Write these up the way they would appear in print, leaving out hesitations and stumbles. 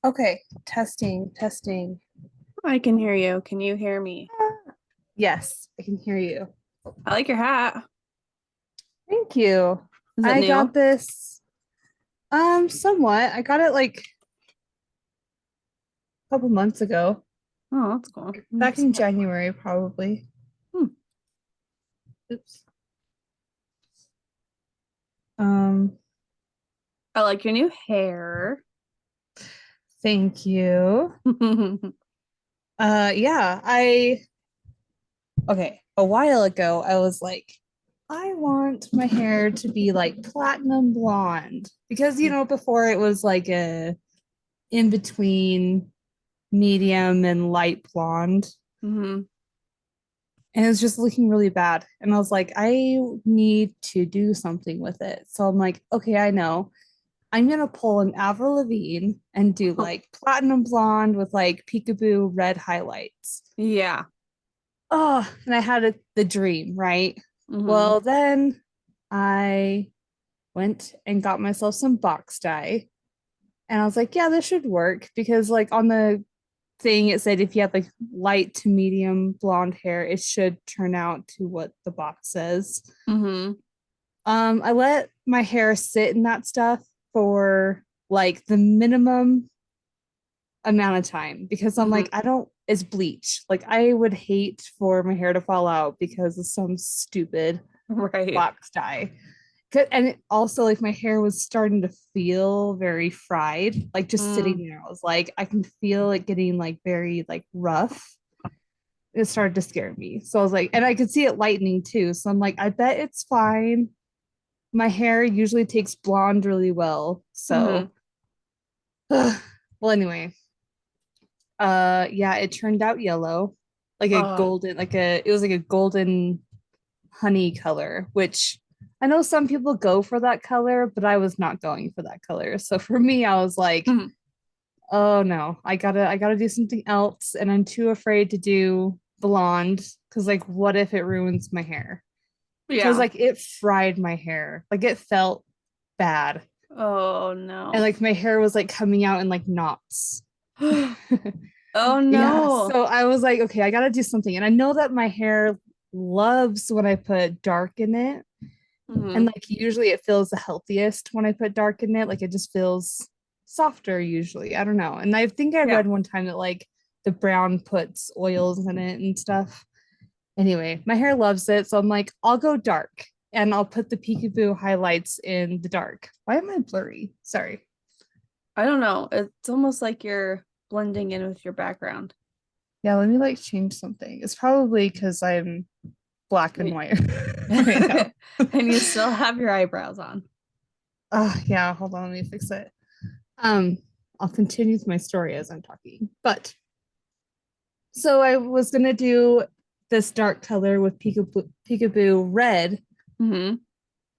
Okay, testing, testing. I can hear you. Can you hear me? Yes, I can hear you. I like your hat. Thank you. Is it I got new? this somewhat. I got it like a couple months ago. Oh, that's cool. Let me Back see in it. January probably. Hmm. Oops. Um, I like your new hair. Thank you. Yeah, I okay, a while ago I was like I want my hair to be like platinum blonde because before it was like a in between medium and light blonde. Hmm. And it was just looking really bad. And I was like, I need to do something with it. So I'm like, okay, I know. I'm gonna pull an Avril Lavigne and do like platinum blonde with like peekaboo red highlights. Yeah. Oh, and I had the dream, right? Hmm. Well, then I went and got myself some box dye. And I was like, yeah, this should work because like on the thing it said if you have like light to medium blonde hair, it should turn out to what the box says. Hmm. I let my hair sit in that stuff for like the minimum amount of time because I'm Hmm. like, I don't, it's bleach. Like, I would hate for my hair to fall out because of some stupid Right. box dye. And it also, like, my hair was starting to feel very fried, like just sitting Mm. there. I was like, I can feel it getting like very like rough. It started to scare me. So I was like, and I could see it lightening too. So I'm like, I bet it's fine. My hair usually takes blonde really well. Hmm. So, well, anyway, yeah, it turned out yellow, like a Oh, golden, it was like a golden honey color, which I know some people go for that color, but I was not going for that color. So for me, I was like, mhm. oh no, I gotta do something else, and I'm too afraid to do blonde because like, what if it ruins my hair? Because Yeah. like it fried my hair, like it felt bad. Oh And no. like my hair was like coming out in like knots. Oh Yeah, no. so I was like, okay, I gotta do something. And I know that my hair loves when I put dark in it. And Hmm. like usually it feels the healthiest when I put dark in it. Like it just feels softer usually. I don't know. And I think I Yeah. read one time that like the brown puts oils in it and stuff. Anyway, my hair loves it. So I'm like, I'll go dark and I'll put the peekaboo highlights in the dark. Why am I blurry? Sorry. I don't know. It's almost like you're blending in with your background. Yeah, let me like change something. It's probably because I'm black and Y- white right now. And you still have your eyebrows on. Yeah, hold on, let me fix it. Um, I'll continue with my story as I'm talking. But so I was gonna do this dark color with peekaboo red. Hmm.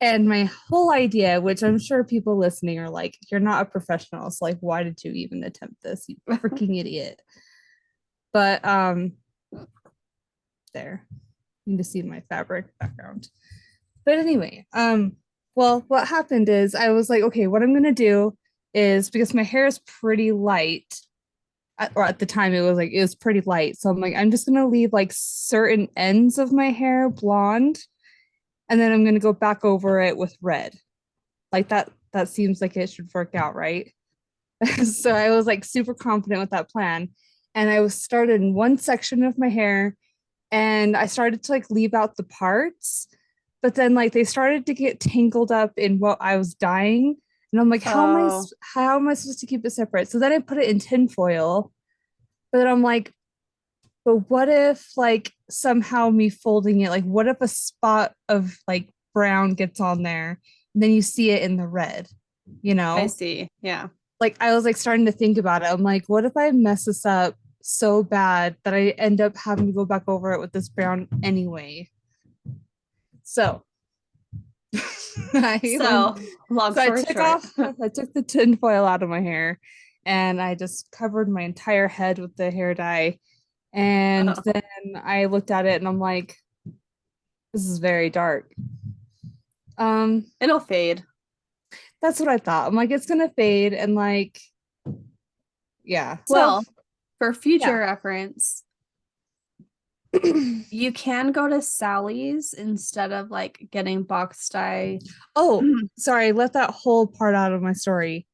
And my whole idea, which I'm sure people listening are like, you're not a professional. So like, why did you even attempt this? You freaking idiot. But there. You can see my fabric background. But anyway, well, what happened is I was like, okay, what I'm gonna do is because my hair is pretty light, or at the time it was like it was pretty light. So I'm like, I'm just gonna leave like certain ends of my hair blonde, and then I'm gonna go back over it with red. Like that seems like it should work out, right? So I was like super confident with that plan. And I was started in one section of my hair and I started to like leave out the parts, but then like they started to get tangled up in what I was dyeing. And I'm like, Oh, how am I supposed to keep it separate? So then I put it in tinfoil, but then I'm like, but what if like somehow me folding it, like what if a spot of like brown gets on there and then you see it in the red, you I know? see. Yeah. Like I was like starting to think about it. I'm like, what if I mess this up so bad that I end up having to go back over it with this brown anyway? So I went, So, long so I story took short. off, I took the tin foil out of my hair and I just covered my entire head with the hair dye. And Oh, then I looked at it and I'm like, this is very dark. Um, it'll fade. that's what I thought. I'm like, it's gonna fade and like Yeah. Well, for yeah. future reference, you can go to Sally's instead of like getting box dye. Oh, sorry, I left that whole part out of my story.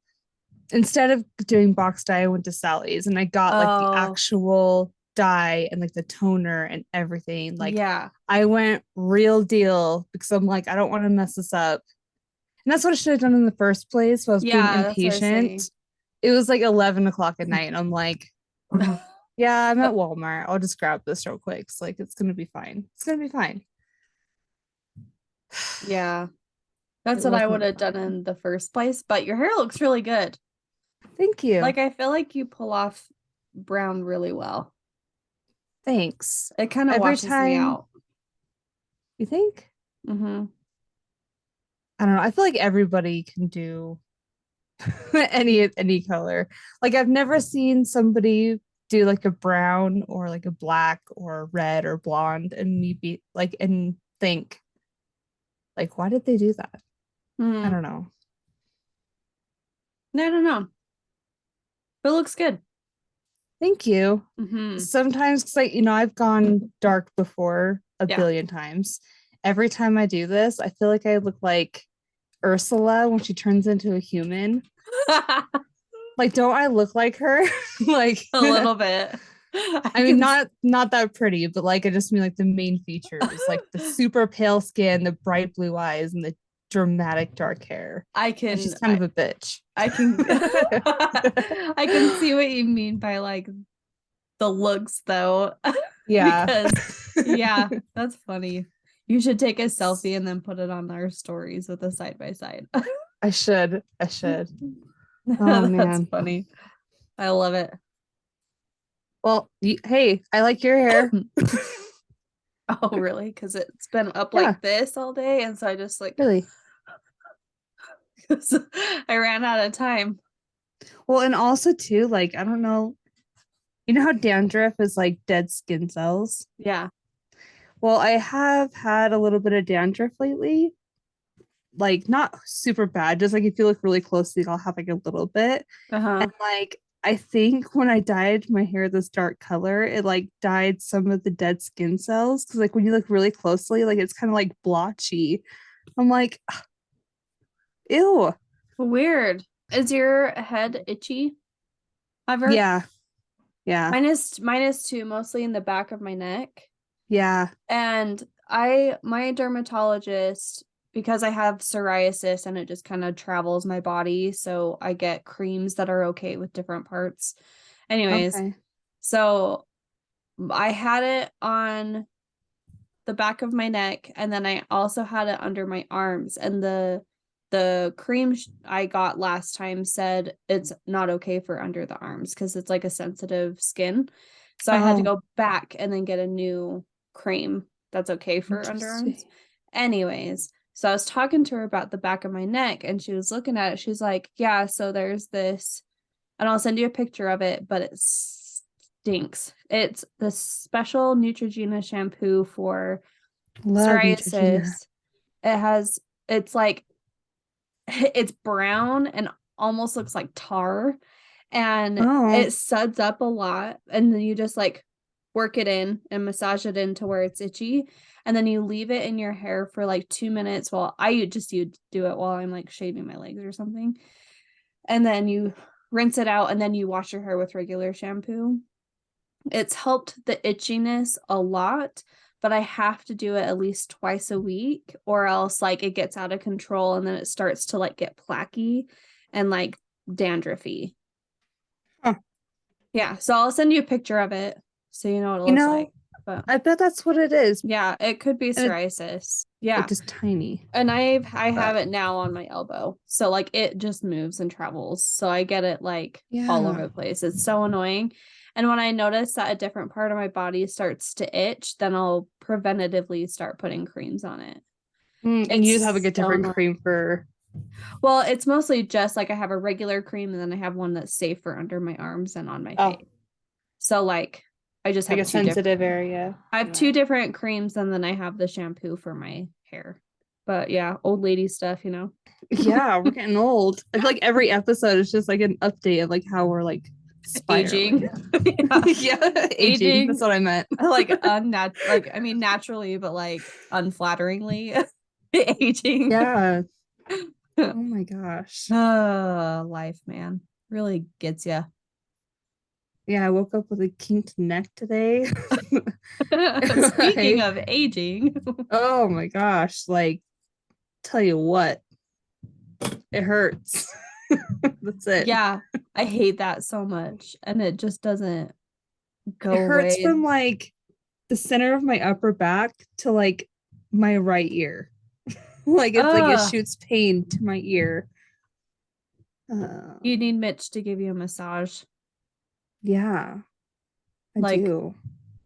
Instead of doing box dye, I went to Sally's and I got like the Oh, actual dye and like the toner and everything. Like yeah. I went real deal because I'm like, I don't want to mess this up. And that's what I should have done in the first place. So I was being Yeah, that's what I was saying. impatient. It was like 11 o'clock at night. And I'm like, yeah, I'm at Walmart. I'll just grab this real quick. It's like, it's going to be fine. It's going to be fine. Yeah, that's It what I was would not have done fine. in the first place. But your hair looks really good. Thank you. Like, I feel like you pull off brown really well. Thanks. It kind of Every washes me time, out. you think? Mm-hmm. I don't know. I feel like everybody can do any color. Like I've never seen somebody do like a brown or like a black or red or blonde and me be like and think like why did they do that? I Mm-hmm. don't know. I don't know. But it looks good. Thank you. Mm-hmm. Sometimes because I've gone dark before a Yeah. billion times. Every time I do this, I feel like I look like Ursula when she turns into a human. Like, don't I look like her? Like, A little bit. I I mean, can not that pretty, but like I just mean like the main features, like the super pale skin, the bright blue eyes, and the dramatic dark hair. I And she's can kind of a bitch. I can I can see what you mean by like the looks though. Yeah. Because yeah, that's funny. You should take a selfie and then put it on our stories with a side by side. I should. I should. Oh That's man. funny. I love it. Well, hey, I like your hair. Oh, really? Because it's been up Yeah, like this all day, and so I just like really. I ran out of time. Well, and also too, like I don't know, you know how dandruff is like dead skin cells? Yeah. Well, I have had a little bit of dandruff lately. Like not super bad, just like if you look really closely, I'll have like a little bit. Uh-huh. And like I think when I dyed my hair this dark color, it like dyed some of the dead skin cells. Cause like when you look really closely, like it's kind of like blotchy. I'm like, ew. Weird. Is your head itchy ever? Yeah, yeah, Mine is too, mostly in the back of my neck. yeah. And my dermatologist, because I have psoriasis and it just kind of travels my body, so I get creams that are okay with different parts. Anyways, Okay. so I had it on the back of my neck, and then I also had it under my arms, and the cream I got last time said it's not okay for under the arms because it's like a sensitive skin. So I had to Oh, go back and then get a new cream that's okay for underarms. interesting. Anyways, so I was talking to her about the back of my neck, and she was looking at it. She's like, yeah, so there's this, and I'll send you a picture of it, but it stinks. It's the special Neutrogena shampoo for Love Neutrogena. psoriasis. It's like, it's brown and almost looks like tar, and Oh, it suds up a lot, and then you just like work it in and massage it into where it's itchy, and then you leave it in your hair for like 2 minutes. While you do it while I'm like shaving my legs or something, and then you rinse it out, and then you wash your hair with regular shampoo. It's helped the itchiness a lot, but I have to do it at least twice a week, or else like it gets out of control and then it starts to like get plaquey and like dandruffy. huh. Yeah, so I'll send you a picture of it so you know what it You looks like. know, But I bet that's what it is. yeah, it could be And it's psoriasis. like Yeah. just tiny. And I have But it now on my elbow. So like it just moves and travels. So I get it like all over yeah. the place. It's so annoying. And when I notice that a different part of my body starts to itch, then I'll preventatively start putting creams on it. And you have like It's a so different annoying. cream for Well, it's mostly just like I have a regular cream and then I have one that's safe for under my arms and on my oh, face. So like I just like have a sensitive area. I have two Yeah. different creams and then I have the shampoo for my hair. But yeah, old lady stuff, you know. Yeah, we're getting old. I feel like every episode is just like an update of like how we're like spiraling. Yeah. Yeah, aging. That's what I meant. Like I mean naturally, but like unflatteringly aging. Yeah. Oh my gosh. Life, man. Really gets you. Yeah, I woke up with a kinked neck today. Speaking of aging. Oh my gosh, like tell you what, it hurts. That's it. Yeah, I hate that so much. And it just doesn't It go hurts away. from like the center of my upper back to like my right ear. Like it's like it Uh, shoots pain to my ear. you need Mitch to give you a massage. Yeah, I Like, do.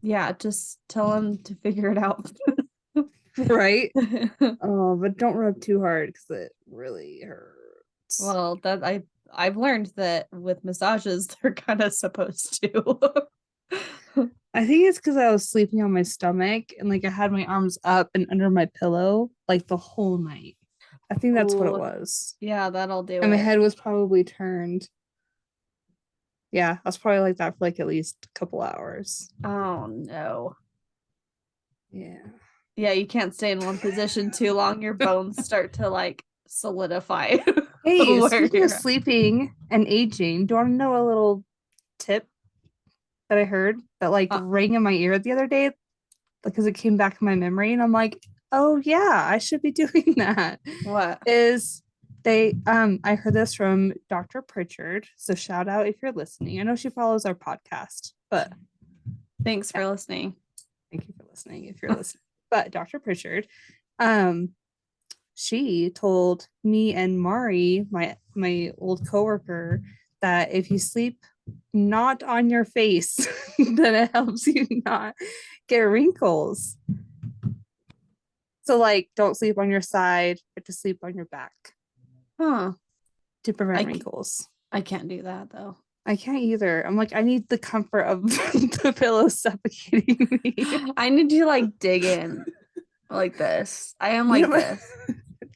yeah, just tell him to figure it out. Right? Oh, but don't rub too hard because it really hurts. Well, that I've learned that with massages they're kind of supposed to. I think it's because I was sleeping on my stomach and like I had my arms up and under my pillow like the whole night. I think that's what it Oh, was. yeah, that'll do And my it. head was probably turned. Yeah, I was probably like that for like at least a couple hours. Oh no. Yeah. Yeah, you can't stay in one position too long. Your bones start to like solidify Hey, where speaking of you're at. sleeping and aging, do you want to know a little tip that I heard that like Uh, rang in my ear the other day? Because it came back in my memory and I'm like, oh yeah, I should be doing that. what? Is they I heard this from Dr. Pritchard. So shout out if you're listening. I know she follows our podcast, but Thanks yeah, for listening. thank you for listening if you're listening. But Dr. Pritchard, um, she told me and Mari, my old coworker, that if you sleep not on your face, then it helps you not get wrinkles. So like don't sleep on your side, but to sleep on your back Huh. to prevent I, wrinkles. I can't do that though. I can't either. I'm like, I need the comfort of the pillow suffocating me. I need to like dig in like this. I am You like know, this.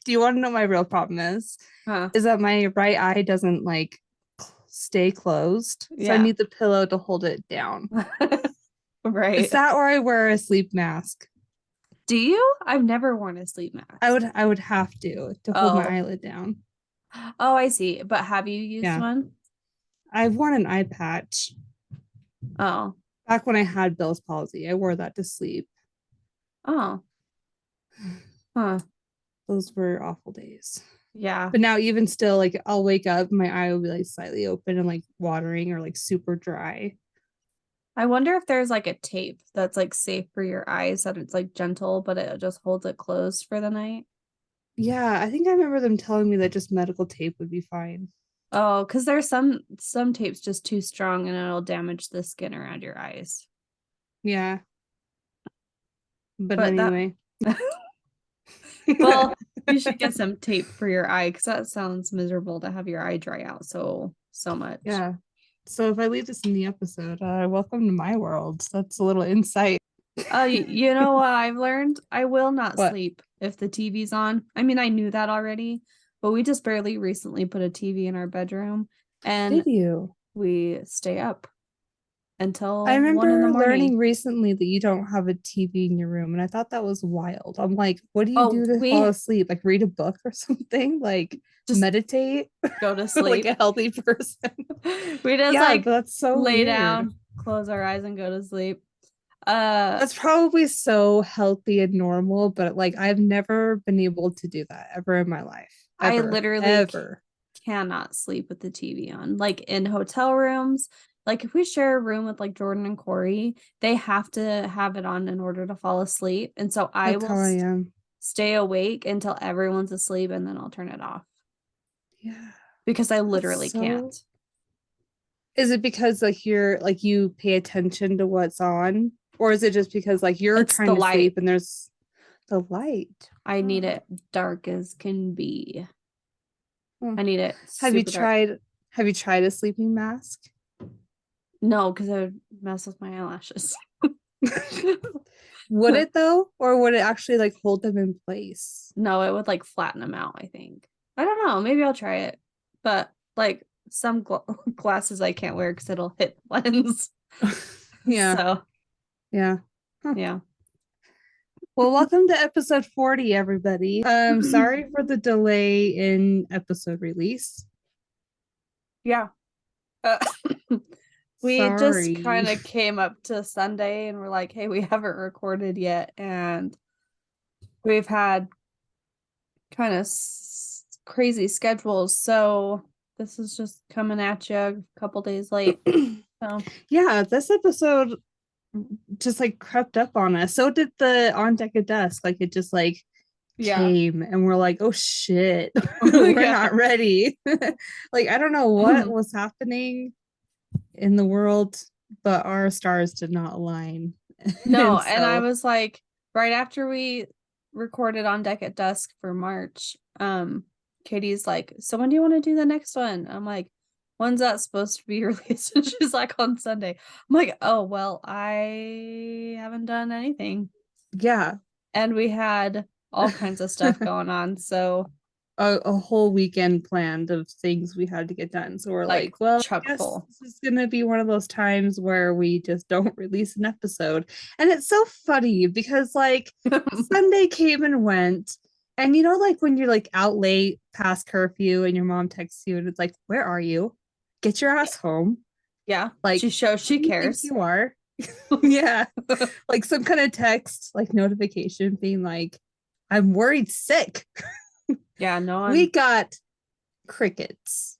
do you want to know my real problem is? Huh. Is that my right eye doesn't like stay closed. So I Yeah. need the pillow to hold it down. Is Right. that or I wear a sleep mask? Do you? I've never worn a sleep mask. I would have to hold my Oh. eyelid down. Oh, I see. But have you used Yeah. one? I've worn an eye patch. Oh. Back when I had Bell's palsy, I wore that to sleep. Oh. Huh. Those were awful days. Yeah. But now, even still, like I'll wake up, my eye will be like slightly open and like watering or like super dry. I wonder if there's like a tape that's like safe for your eyes that it's like gentle, but it just holds it closed for the night. Yeah, I think I remember them telling me that just medical tape would be fine. Oh, because there's some tapes just too strong and it'll damage the skin around your eyes. Yeah, but But that anyway. well, you should get some tape for your eye because that sounds miserable to have your eye dry out so much. Yeah. So if I leave this in the episode, welcome to my world. That's a little insight. You know what I've learned? I will not What sleep if the TV's on. I mean, I knew that already, but we just barely recently put a TV in our bedroom and did you? we stay up I until 1 in the remember morning. learning recently that you don't have a TV in your room, and I thought that was wild. I'm like, what do you Oh, do to fall we asleep? Like read a book or something? Like just meditate? go to Like sleep. a healthy person? We just Yeah, but like that's so lay weird. down, close our eyes, and go to sleep. That's probably so healthy and normal, but like I've never been able to do that ever in my life. I Ever. literally Ever. cannot sleep with the TV on. Like in hotel rooms, like if we share a room with like Jordan and Corey, they have to have it on in order to fall asleep. And so I That's will how I am. stay awake until everyone's asleep and then I'll turn it off Yeah. because I That's literally so. can't. Is it because like you're like you pay attention to what's on? Or is it just because like you're It's trying the to light. sleep and there's the light? I need Huh. it dark as can be. Huh. I need it Have you super dark. tried have you tried a sleeping mask? No, because I would mess with my eyelashes. Would it though? Or would it actually like hold them in place? No, it would like flatten them out, I think. I don't know. Maybe I'll try it. But like some glasses I can't wear because it'll hit lens. Yeah. So Yeah. Huh. yeah. Well, welcome to episode 40, everybody. Sorry for the delay in episode release. Yeah. Uh, we just Sorry. kind of came up to Sunday and we're like, hey, we haven't recorded yet. And we've had kind of crazy schedules. So this is just coming at you a couple days late. So Yeah, this episode just like crept up on us. So did the On Deck of Dusk. Like it just like yeah. came and we're like, oh shit, we're Yeah. not ready. Like I don't know what was happening in the world, but our stars did not align. No, And and I so was like, right after we recorded On Deck at Dusk for March, Katie's like, so when do you want to do the next one? I'm like, when's that supposed to be released? And she's like, on Sunday. I'm like, oh well, I haven't done anything. yeah, And we had all kinds of stuff going on. So a whole weekend planned of things we had to get done. So we're like like, well, chock I guess full. this is gonna be one of those times where we just don't release an episode. And it's so funny because like Sunday came and went. And you know, like when you're like out late past curfew and your mom texts you and it's like, where are you? Get your ass home. Yeah. Like, She shows she who do you think cares. you are? Yeah. Like some kind of text, like notification being like, I'm worried sick. Yeah, no one. We got crickets.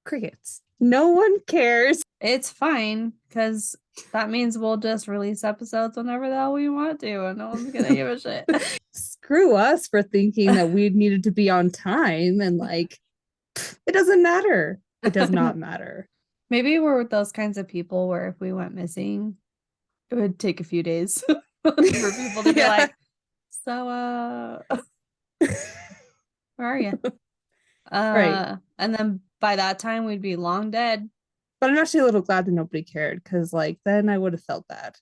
Crickets. No one cares. It's fine because that means we'll just release episodes whenever the hell we want to, and no one's gonna give a shit. Screw us for thinking that we needed to be on time and like it doesn't matter. It does not matter. Maybe we're those kinds of people where if we went missing, it would take a few days for people to be Yeah. like, so where are you? Right. And then by that time we'd be long dead. But I'm actually a little glad that nobody cared because like then I would have felt bad.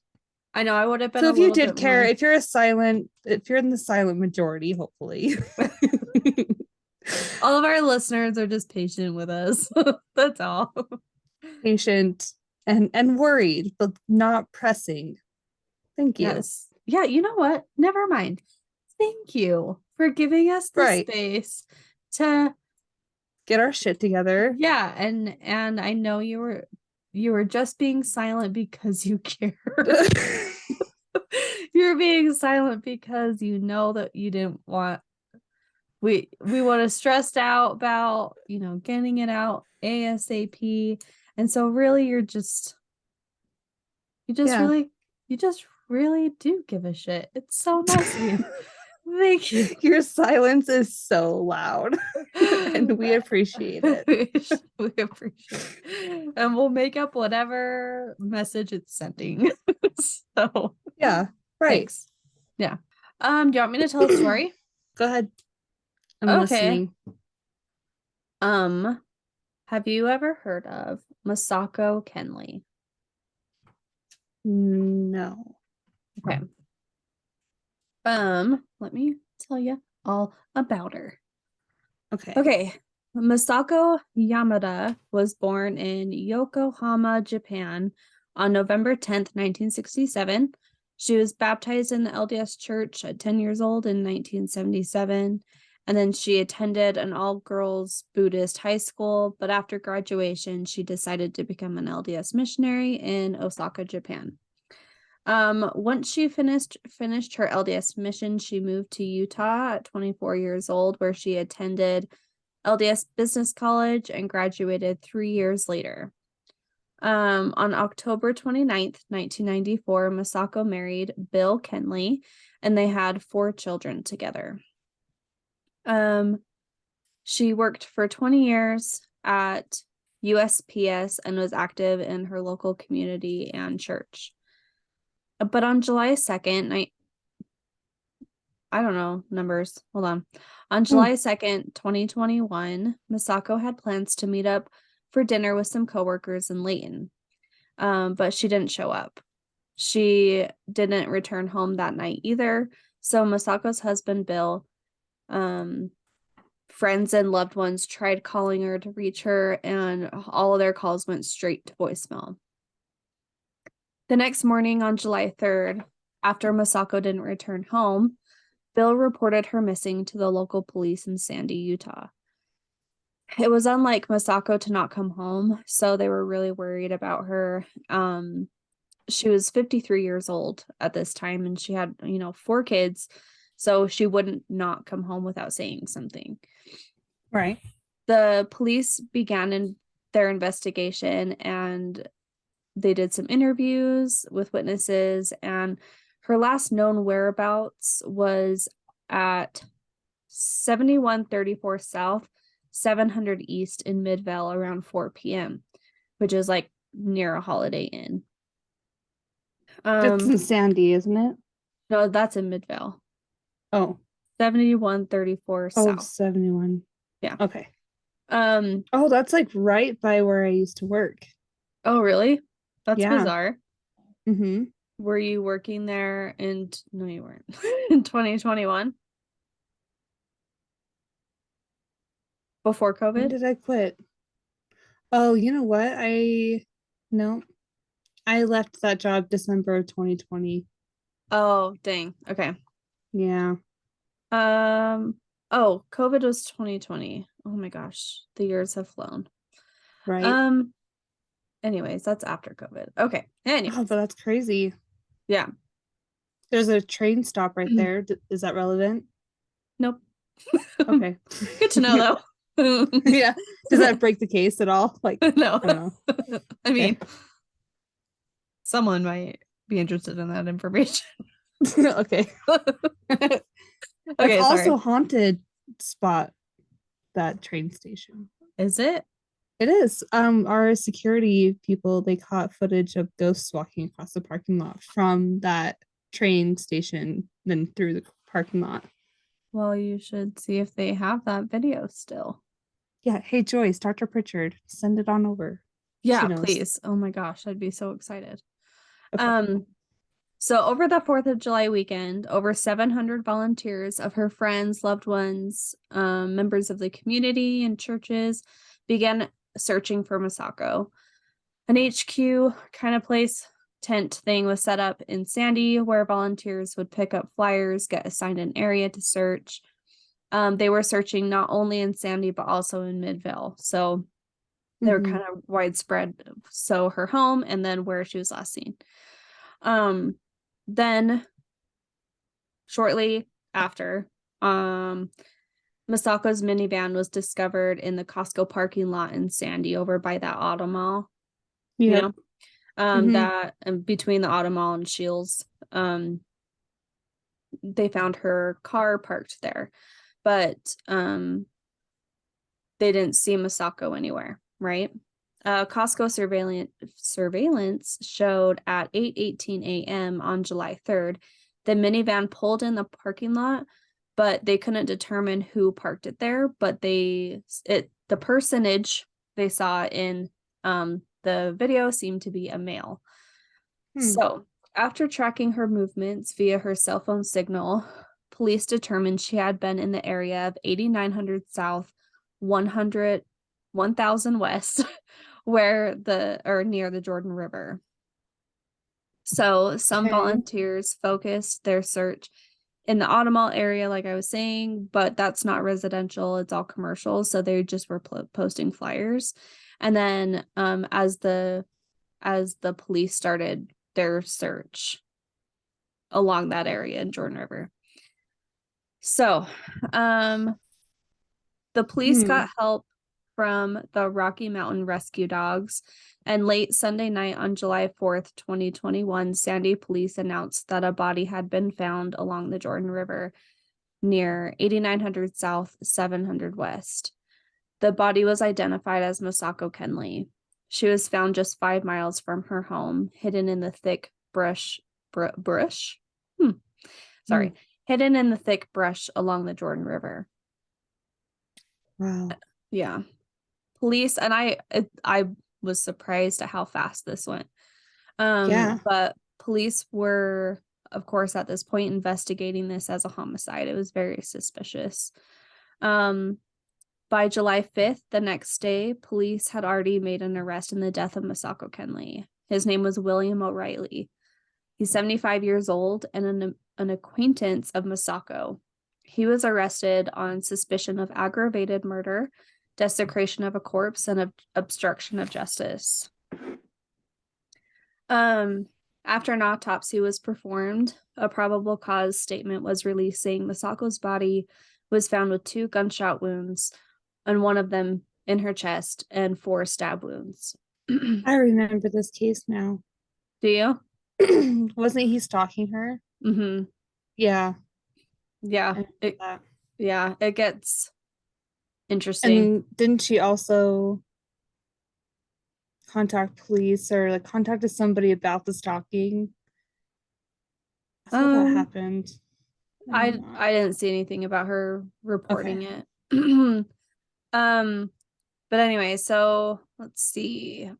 I know I would have been So a if you little did bit care, more. if you're in the silent majority, hopefully. All of our listeners are just patient with us. That's all. Patient and worried, but not pressing. Thank you. Yes. Yeah, you know what? Never mind. Thank you for giving us the Right. space to Get our shit together. yeah, and I know you were just being silent because you care. You're being silent because you know that you didn't want we would have stressed out about, getting it out ASAP. And so really you just Yeah. really you just really do give a shit. It's so nice of you. Thank you. Your silence is so loud. And we appreciate it. We appreciate it. And we'll make up whatever message it's sending. So Yeah. Right. thanks. Yeah. Do you want me to tell a story? Go ahead. I'm Okay. listening. Have you ever heard of Masako Kenley? No. Okay. Let me tell you all about her. Okay. Okay. Masako Yamada was born in Yokohama, Japan on November 10th, 1967. She was baptized in the LDS Church at 10 years old in 1977. And then she attended an all-girls Buddhist high school, but after graduation, she decided to become an LDS missionary in Osaka, Japan. Once she finished her LDS mission, she moved to Utah at 24 years old, where she attended LDS Business College and graduated 3 years later. On October 29th, 1994, Masako married Bill Kenley, and they had 4 children together. She worked for 20 years at USPS and was active in her local community and church. But on July 2nd, I don't know numbers. Hold on. On July 2nd, 2021, Masako had plans to meet up for dinner with some coworkers in Layton. But she didn't show up. She didn't return home that night either. So Masako's husband, Bill, Friends and loved ones tried calling her to reach her, and all of their calls went straight to voicemail. The next morning on July 3rd, after Masako didn't return home, Bill reported her missing to the local police in Sandy, Utah. It was unlike Masako to not come home, so they were really worried about her. She was 53 years old at this time, and she had, 4 kids, so she wouldn't not come home without saying something. Right. The police began their investigation, and they did some interviews with witnesses, and her last known whereabouts was at 7134 South, 700 East in Midvale around 4 p.m., which is like near a Holiday Inn. That's in Sandy, isn't it? No, that's in Midvale. Oh. 7134 South. 71. Yeah. Okay. Oh, that's like right by where I used to work. Oh, really? That's bizarre. Mm-hmm. Were you working there no, you weren't. In 2021? Before COVID? When did I quit? Oh, you know what? No. I left that job December of 2020. Oh, dang. Okay. Yeah. Oh, COVID was 2020. Oh my gosh. The years have flown. Right. Anyways, that's after COVID. Okay. Anyways. Oh, but that's crazy. Yeah. There's a train stop right there. Is that relevant? Nope. Okay. Good to know though. Yeah. Does that break the case at all? Like, no. I don't know. I mean, someone might be interested in that information. Okay. Okay, It's also sorry. haunted spot, that train station. Is it? It is. Our security people, they caught footage of ghosts walking across the parking lot from that train station, then through the parking lot. Well, you should see if they have that video still. Yeah. Hey, Joyce, Dr. Pritchard, send it on over. Yeah, please. Oh my gosh, I'd be so excited. Okay. So over the 4th of July weekend, over 700 volunteers of her friends, loved ones, members of the community and churches began searching for Masako. An HQ kind of place tent thing was set up in Sandy where volunteers would pick up flyers, get assigned an area to search. They were searching not only in Sandy, but also in Midvale. So they were kind of widespread. So her home and then where she was last seen. Then shortly after, Masako's minivan was discovered in the Costco parking lot in Sandy over by that auto mall. Yeah. That between the auto mall and Shields, they found her car parked there, but they didn't see Masako anywhere, right? Costco surveillance showed at 8:18 a.m. on July 3rd, the minivan pulled in the parking lot, but they couldn't determine who parked it there. But the personage they saw in the video seemed to be a male. So after tracking her movements via her cell phone signal, police determined she had been in the area of 8900 South, 1000 West, near the Jordan River. So some volunteers focused their search in the auto mall area, like I was saying, but that's not residential, it's all commercial. So they just were posting flyers. And then as the police started their search along that area in Jordan River. So the police got help from the Rocky Mountain Rescue Dogs, and late Sunday night on July 4th, 2021, Sandy police announced that a body had been found along the Jordan River near 8900 South, 700 West. The body was identified as Masako Kenley. She was found just 5 miles from her home, hidden in the thick hidden in the thick brush along the Jordan River. Wow. Yeah. Police, and I was surprised at how fast this went. But police were, of course, at this point investigating this as a homicide. It was very suspicious. By July 5th, the next day, police had already made an arrest in the death of Masako Kenley. His name was William O'Reilly. He's 75 years old and an acquaintance of Masako. He was arrested on suspicion of aggravated murder, desecration of a corpse, and obstruction of justice. After an autopsy was performed, a probable cause statement was released saying Masako's body was found with 2 gunshot wounds, and one of them in her chest, and 4 stab wounds. I remember this case now. Do you? Wasn't he stalking her? Mm-hmm. Yeah. Yeah. It gets interesting. And didn't she also contact police or like contacted somebody about the stalking? I thought that happened. I didn't see anything about her reporting it. But anyway, so let's see.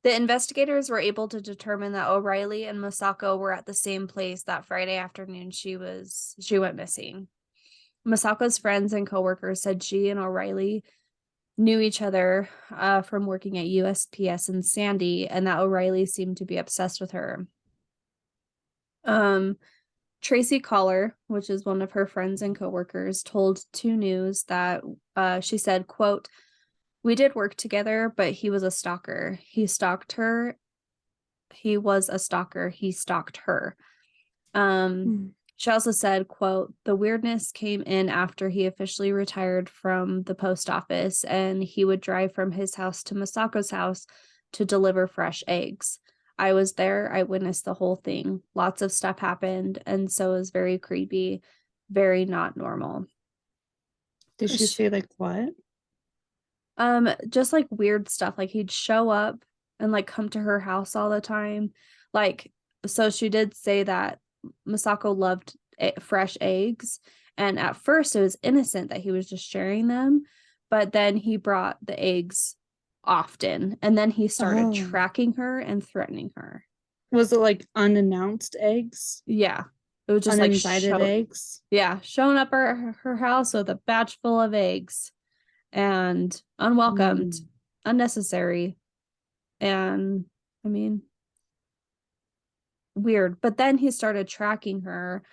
The investigators were able to determine that O'Reilly and Masako were at the same place that Friday afternoon she went missing. Masako's friends and coworkers said she and O'Reilly knew each other from working at USPS in Sandy, and that O'Reilly seemed to be obsessed with her. Tracy Collar, which is one of her friends and coworkers, told 2 News that she said, quote, "We did work together, but he was a stalker. He stalked her. He was a stalker. He stalked her." She also said, quote, "The weirdness came in after he officially retired from the post office, and he would drive from his house to Masako's house to deliver fresh eggs. I was there. I witnessed the whole thing. Lots of stuff happened, and so it was very creepy, very not normal." Did she say like what? Just like weird stuff. Like he'd show up and like come to her house all the time. Like, so she did say that Masako loved fresh eggs, and at first it was innocent that he was just sharing them, but then he brought the eggs often, and then he started tracking her and threatening her. Was it like unannounced eggs? Yeah, it was just uninvited eggs. Yeah, showing up at her house with a batch full of eggs, and unwelcomed, unnecessary, and I mean, weird. But then he started tracking her,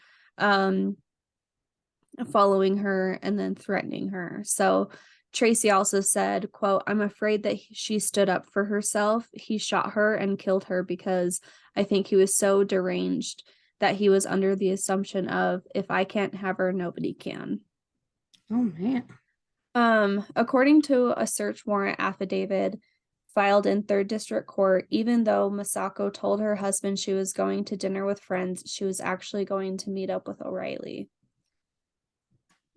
following her, and then threatening her. So Tracy also said, quote, "I'm afraid that she stood up for herself. He shot her and killed her because I think he was so deranged that he was under the assumption of, if I can't have her, nobody can." Oh man. According to a search warrant affidavit filed in 3rd District Court, even though Masako told her husband she was going to dinner with friends, she was actually going to meet up with O'Reilly.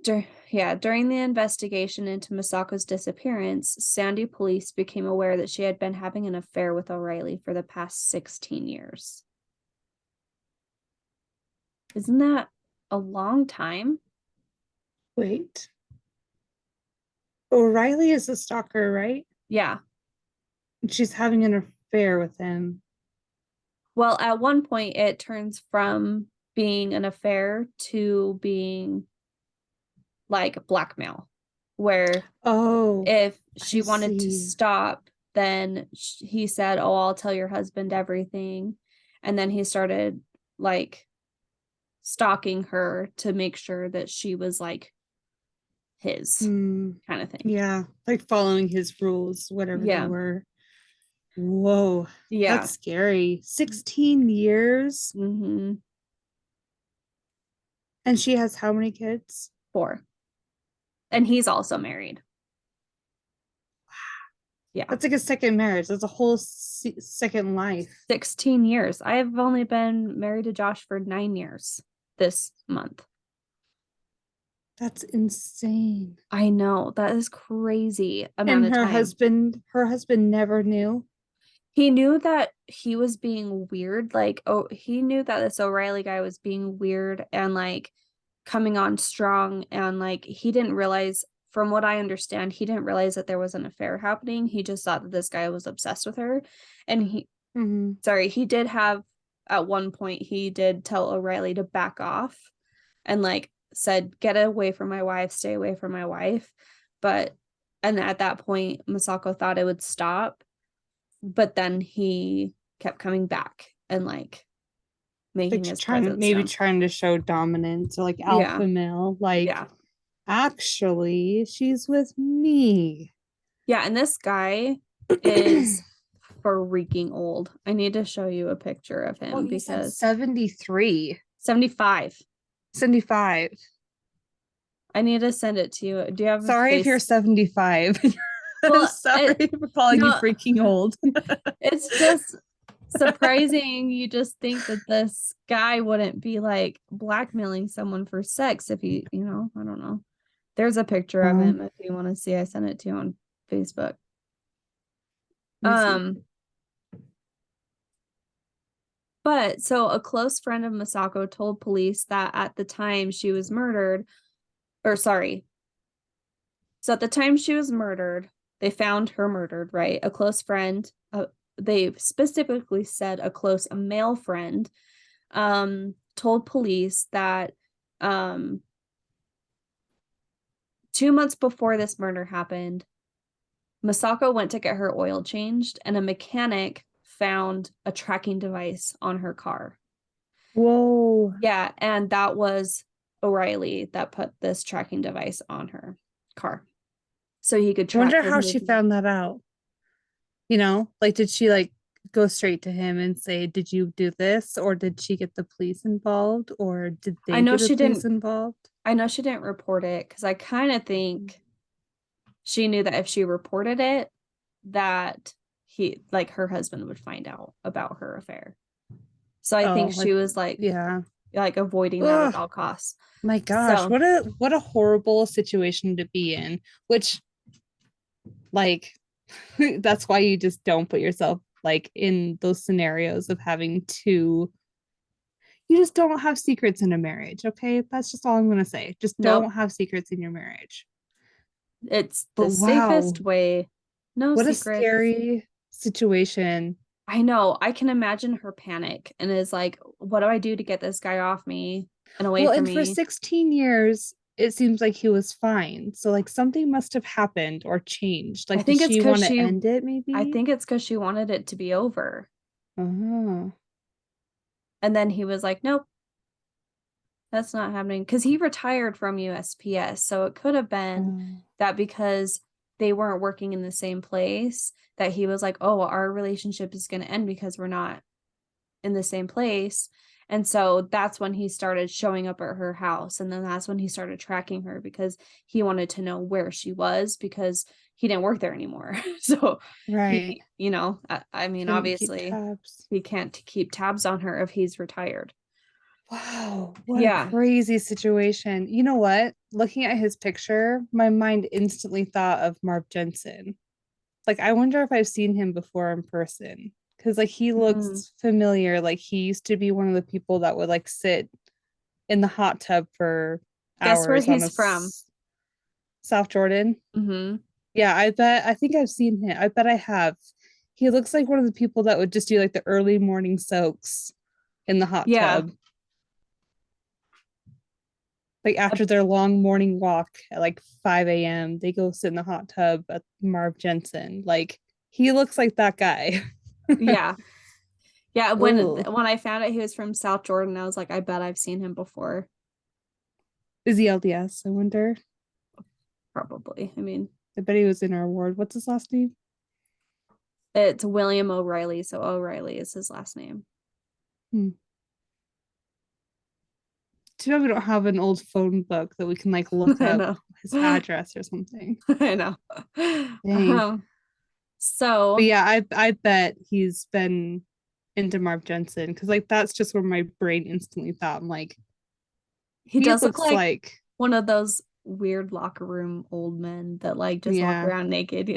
During the investigation into Masako's disappearance, Sandy police became aware that she had been having an affair with O'Reilly for the past 16 years. Isn't that a long time? Wait. O'Reilly is a stalker, right? Yeah. She's having an affair with him. Well, at one point, it turns from being an affair to being like blackmail, where if she wanted to stop, then he said, "Oh, I'll tell your husband everything," and then he started like stalking her to make sure that she was like his kind of thing. Yeah, like following his rules, whatever they were. Whoa. Yeah, that's scary. 16 years. Mm-hmm. And she has how many kids? 4. And he's also married. Yeah, that's like a second marriage. That's a whole second life. 16 years. I've only been married to Josh for 9 years this month. That's insane. I know, that is crazy amount of time. Her husband never knew. He knew that he was being weird. Like, he knew that this O'Reilly guy was being weird and like coming on strong, and like he didn't realize, from what I understand, he didn't realize that there was an affair happening. He just thought that this guy was obsessed with her. And he did have, at one point, he did tell O'Reilly to back off and like said, "Get away from my wife, stay away from my wife." And at that point, Masako thought it would stop, but then he kept coming back and like making his presence known. Trying to show dominance or like Yeah. alpha male. Like, Yeah. actually, she's with me. Yeah. And this guy is freaking old. I need to show you a picture of him Well, you said because 73. 75. 75. I need to send it to you. Do you have Sorry if you're 75. Well, sorry for calling you freaking old. It's just surprising. You just think that this guy wouldn't be like blackmailing someone for sex if he, I don't know. There's a picture of him if you want to see. I sent it to you on Facebook. But so a close friend of Masako told police that at the time she was murdered, so at the time she was murdered, they found her murdered, right? A close friend, they specifically said a close male friend, told police that 2 months before this murder happened, Masako went to get her oil changed and a mechanic found a tracking device on her car. Whoa. Yeah, and that was O'Reilly that put this tracking device on her car. So he could track. I wonder how she found that out. Like, did she like go straight to him and say, "Did you do this?" Or did she get the police involved? Or did they get the police involved? I know she didn't report it because I kind of think she knew that if she reported it, that her husband would find out about her affair. So I think she was like avoiding that at all costs. My gosh, what a horrible situation to be in, which like that's why you just don't put yourself like in those scenarios of having to. You just don't have secrets in a marriage, okay? That's just all I'm going to say. Just don't have secrets in your marriage. It's the safest way. No what secrets. A scary situation. I know. I can imagine her panic and is like, what do I do to get this guy off me and away from me? For 16 years, it seems like he was fine. So like something must have happened or changed. Like, did she want to end it maybe? I think it's because she wanted it to be over. Uh-huh. And then he was like, nope, that's not happening. Because he retired from USPS. So it could have been that because they weren't working in the same place, that he was like, oh, our relationship is going to end because we're not in the same place. And so that's when he started showing up at her house. And then that's when he started tracking her because he wanted to know where she was because he didn't work there anymore. So, right. I mean, obviously he can't keep tabs on her if he's retired. Wow, what a crazy situation. You know what? Looking at his picture, my mind instantly thought of Marv Jensen. Like, I wonder if I've seen him before in person. Because like he looks familiar. Like he used to be one of the people that would like sit in the hot tub for hours. Guess where he's from? South Jordan. Yeah, I think I've seen him. I bet I have. He looks like one of the people that would just do like the early morning soaks in the hot tub. Like after their long morning walk at like 5 a.m., they go sit in the hot tub at Marv Jensen. Like he looks like that guy. Yeah. When I found out he was from South Jordan, I was like, I bet I've seen him before. Is he LDS? I wonder. Probably. I mean, I bet he was in our ward. What's his last name? It's William O'Reilly. So O'Reilly is his last name. Too bad we don't have an old phone book that we can like look up his address or something. I know. But yeah, I bet he's been into Marv Jensen because like that's just where my brain instantly thought. I'm like, he does look like one of those weird locker room old men that like just walk around naked,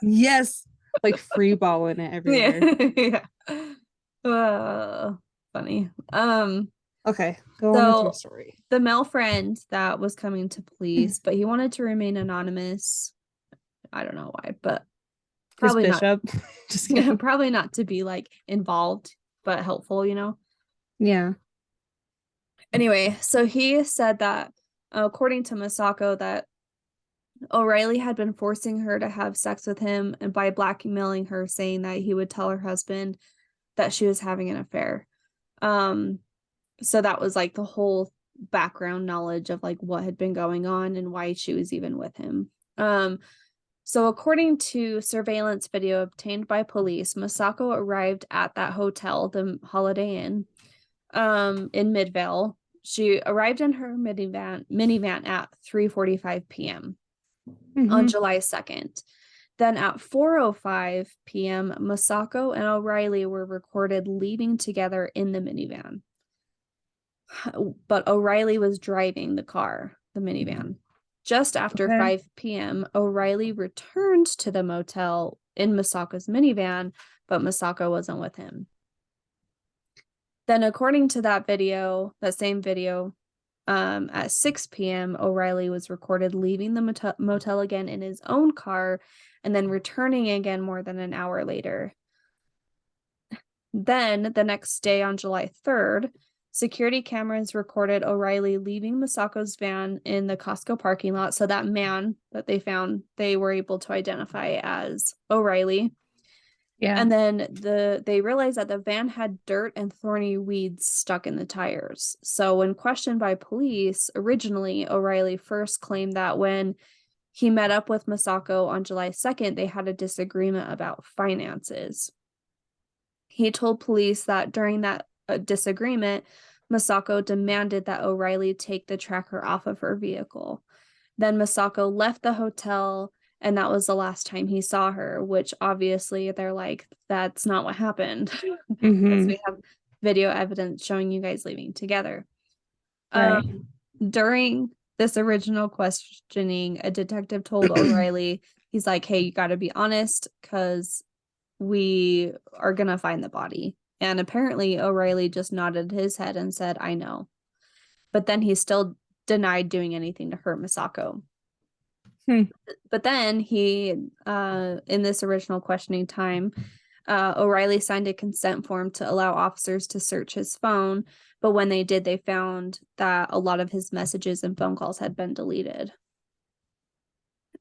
Yes, like free balling it everywhere. Funny. Okay, go on with your story. The male friend that was coming to police, but he wanted to remain anonymous. I don't know why, but probably not. Just kidding. Probably not to be like involved, but helpful, Yeah. Anyway, so he said that according to Masako, that O'Reilly had been forcing her to have sex with him and by blackmailing her, saying that he would tell her husband that she was having an affair. So that was like the whole background knowledge of like what had been going on and why she was even with him. So according to surveillance video obtained by police, Masako arrived at that hotel, the Holiday Inn, in Midvale. She arrived in her minivan at 3:45 p.m. on July 2nd. Then at 4:05 p.m., Masako and O'Reilly were recorded leaving together in the minivan. But O'Reilly was driving the car, the minivan. Just after 5 p.m., O'Reilly returned to the motel in Masako's minivan, but Masako wasn't with him. Then, according to that video, that same video, at 6 p.m., O'Reilly was recorded leaving the motel again in his own car and then returning again more than an hour later. Then, the next day on July 3rd, security cameras recorded O'Reilly leaving Masako's van in the Costco parking lot. So that man that they found, they were able to identify as O'Reilly. Yeah. And then they realized that the van had dirt and thorny weeds stuck in the tires. So when questioned by police, originally, O'Reilly first claimed that when he met up with Masako on July 2nd, they had a disagreement about finances. He told police that during that disagreement, Masako demanded that O'Reilly take the tracker off of her vehicle. Then Masako left the hotel, and that was the last time he saw her, which obviously they're like, that's not what happened. Because we have video evidence showing you guys leaving together. Right. During this original questioning, a detective told O'Reilly, he's like, hey, you got to be honest, because we are going to find the body. And apparently O'Reilly just nodded his head and said, I know. But then he still denied doing anything to hurt Masako. But then he, in this original questioning time, O'Reilly signed a consent form to allow officers to search his phone. But when they did, they found that a lot of his messages and phone calls had been deleted.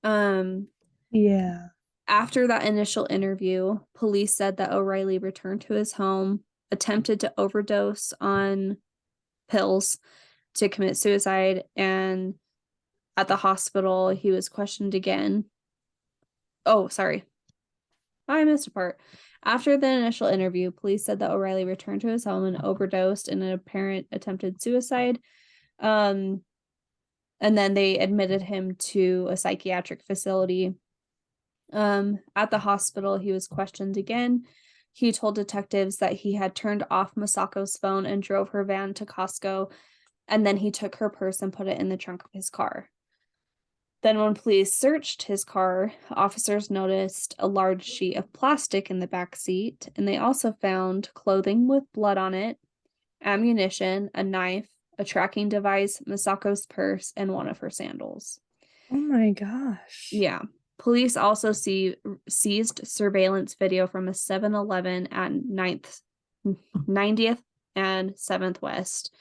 Yeah. After that initial interview, police said that O'Reilly returned to his home, attempted to overdose on pills to commit suicide, and at the hospital, he was questioned again. Oh, sorry. I missed a part. After the initial interview, police said that O'Reilly returned to his home and overdosed in an apparent attempted suicide. And then they admitted him to a psychiatric facility. At the hospital, he was questioned again. He told detectives that he had turned off Masako's phone and drove her van to Costco, and then he took her purse and put it in the trunk of his car. Then when police searched his car, officers noticed a large sheet of plastic in the back seat, and they also found clothing with blood on it, ammunition, a knife, a tracking device, Masako's purse, and one of her sandals. Oh my gosh. Yeah. Police also seized surveillance video from a 7-Eleven at 90th and 7th West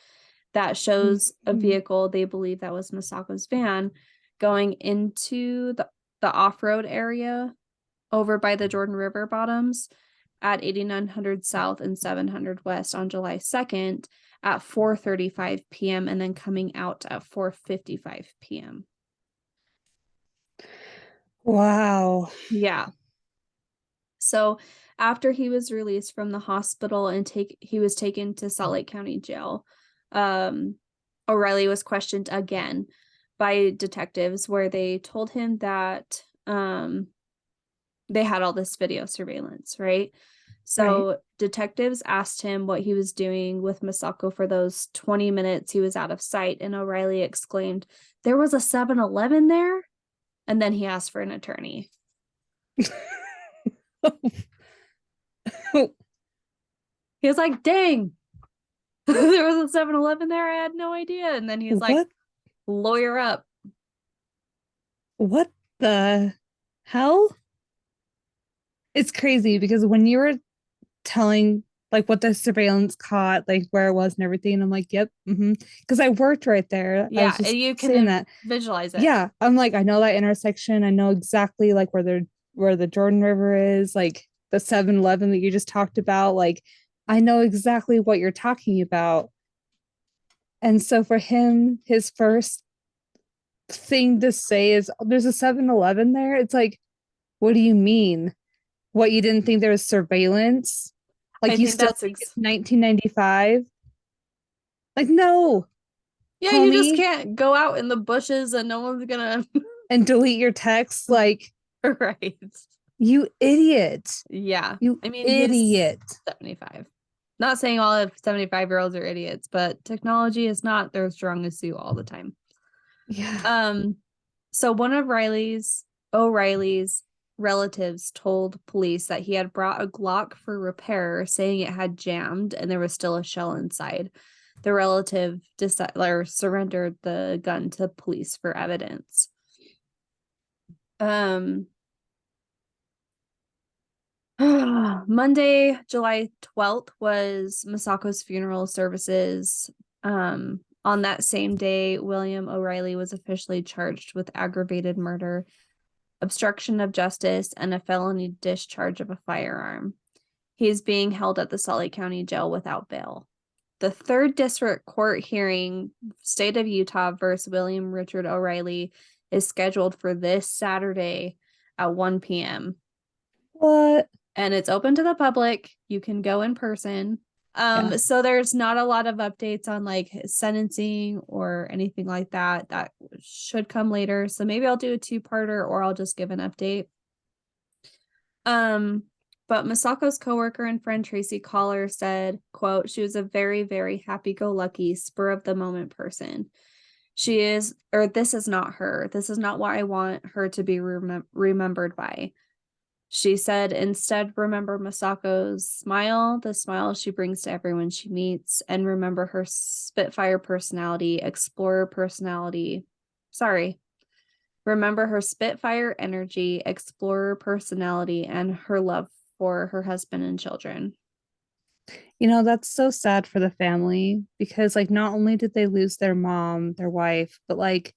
that shows a vehicle they believe that was Masako's van going into the off-road area over by the Jordan River bottoms at 8900 South and 700 West on July 2nd at 4:35 p.m. and then coming out at 4:55 p.m. Wow. Yeah. So after he was released from the hospital and he was taken to Salt Lake County Jail, O'Reilly was questioned again by detectives where they told him that they had all this video surveillance, right? So detectives asked him what he was doing with Masako for those 20 minutes he was out of sight, and O'Reilly exclaimed, "There was a 7-Eleven there?" And then he asked for an attorney. He was like, dang, there was a 7-Eleven there. I had no idea. And then he's like, lawyer up. What the hell? It's crazy because when you were telling like what the surveillance caught, like where it was and everything. And I'm like, yep, because I worked right there. I was Yeah, and just you saying can that. visualize it. Yeah, I'm like, I know that intersection. I know exactly like where the Jordan River is, like the 7-Eleven that you just talked about. Like, I know exactly what you're talking about. And so for him, his first thing to say is, "Oh, there's a 7-Eleven there." It's like, what do you mean? What, you didn't think there was surveillance? I Like you think still that's think it's 1995? Like, no, yeah, you just homie, can't go out in the bushes and no one's gonna and delete your text. Like, right. you idiot. Yeah. You I mean, he's idiot. 75. Not saying all of 75-year-olds are idiots, but technology is not their strongest suit all the time. Yeah. Um, so one of O'Reilly's relatives told police that he had brought a Glock for repair, saying it had jammed and there was still a shell inside. The relative surrendered the gun to police for evidence. Um, Monday, July 12th was Masako's funeral services. On that same day, William O'Reilly was officially charged with aggravated murder, obstruction of justice, and a felony discharge of a firearm. He is being held at the Salt Lake County Jail without bail. The third district court hearing, state of Utah versus William Richard O'Reilly, is scheduled for this Saturday at 1 p.m. What? And it's open to the public. You can go in person. Yeah. So there's not a lot of updates on like sentencing or anything like that. That should come later. So maybe I'll do a two-parter or I'll just give an update. But Masako's coworker and friend Tracy Collar said, quote, she was a very, very happy-go-lucky, spur-of-the-moment person. She is, or this is not her. This is not what I want her to be remembered by. She said, instead, remember Masako's smile, the smile she brings to everyone she meets, and remember her Spitfire personality, explorer personality. Sorry. Remember her Spitfire energy, explorer personality, and her love for her husband and children. You know, that's so sad for the family because, like, not only did they lose their mom, their wife, but like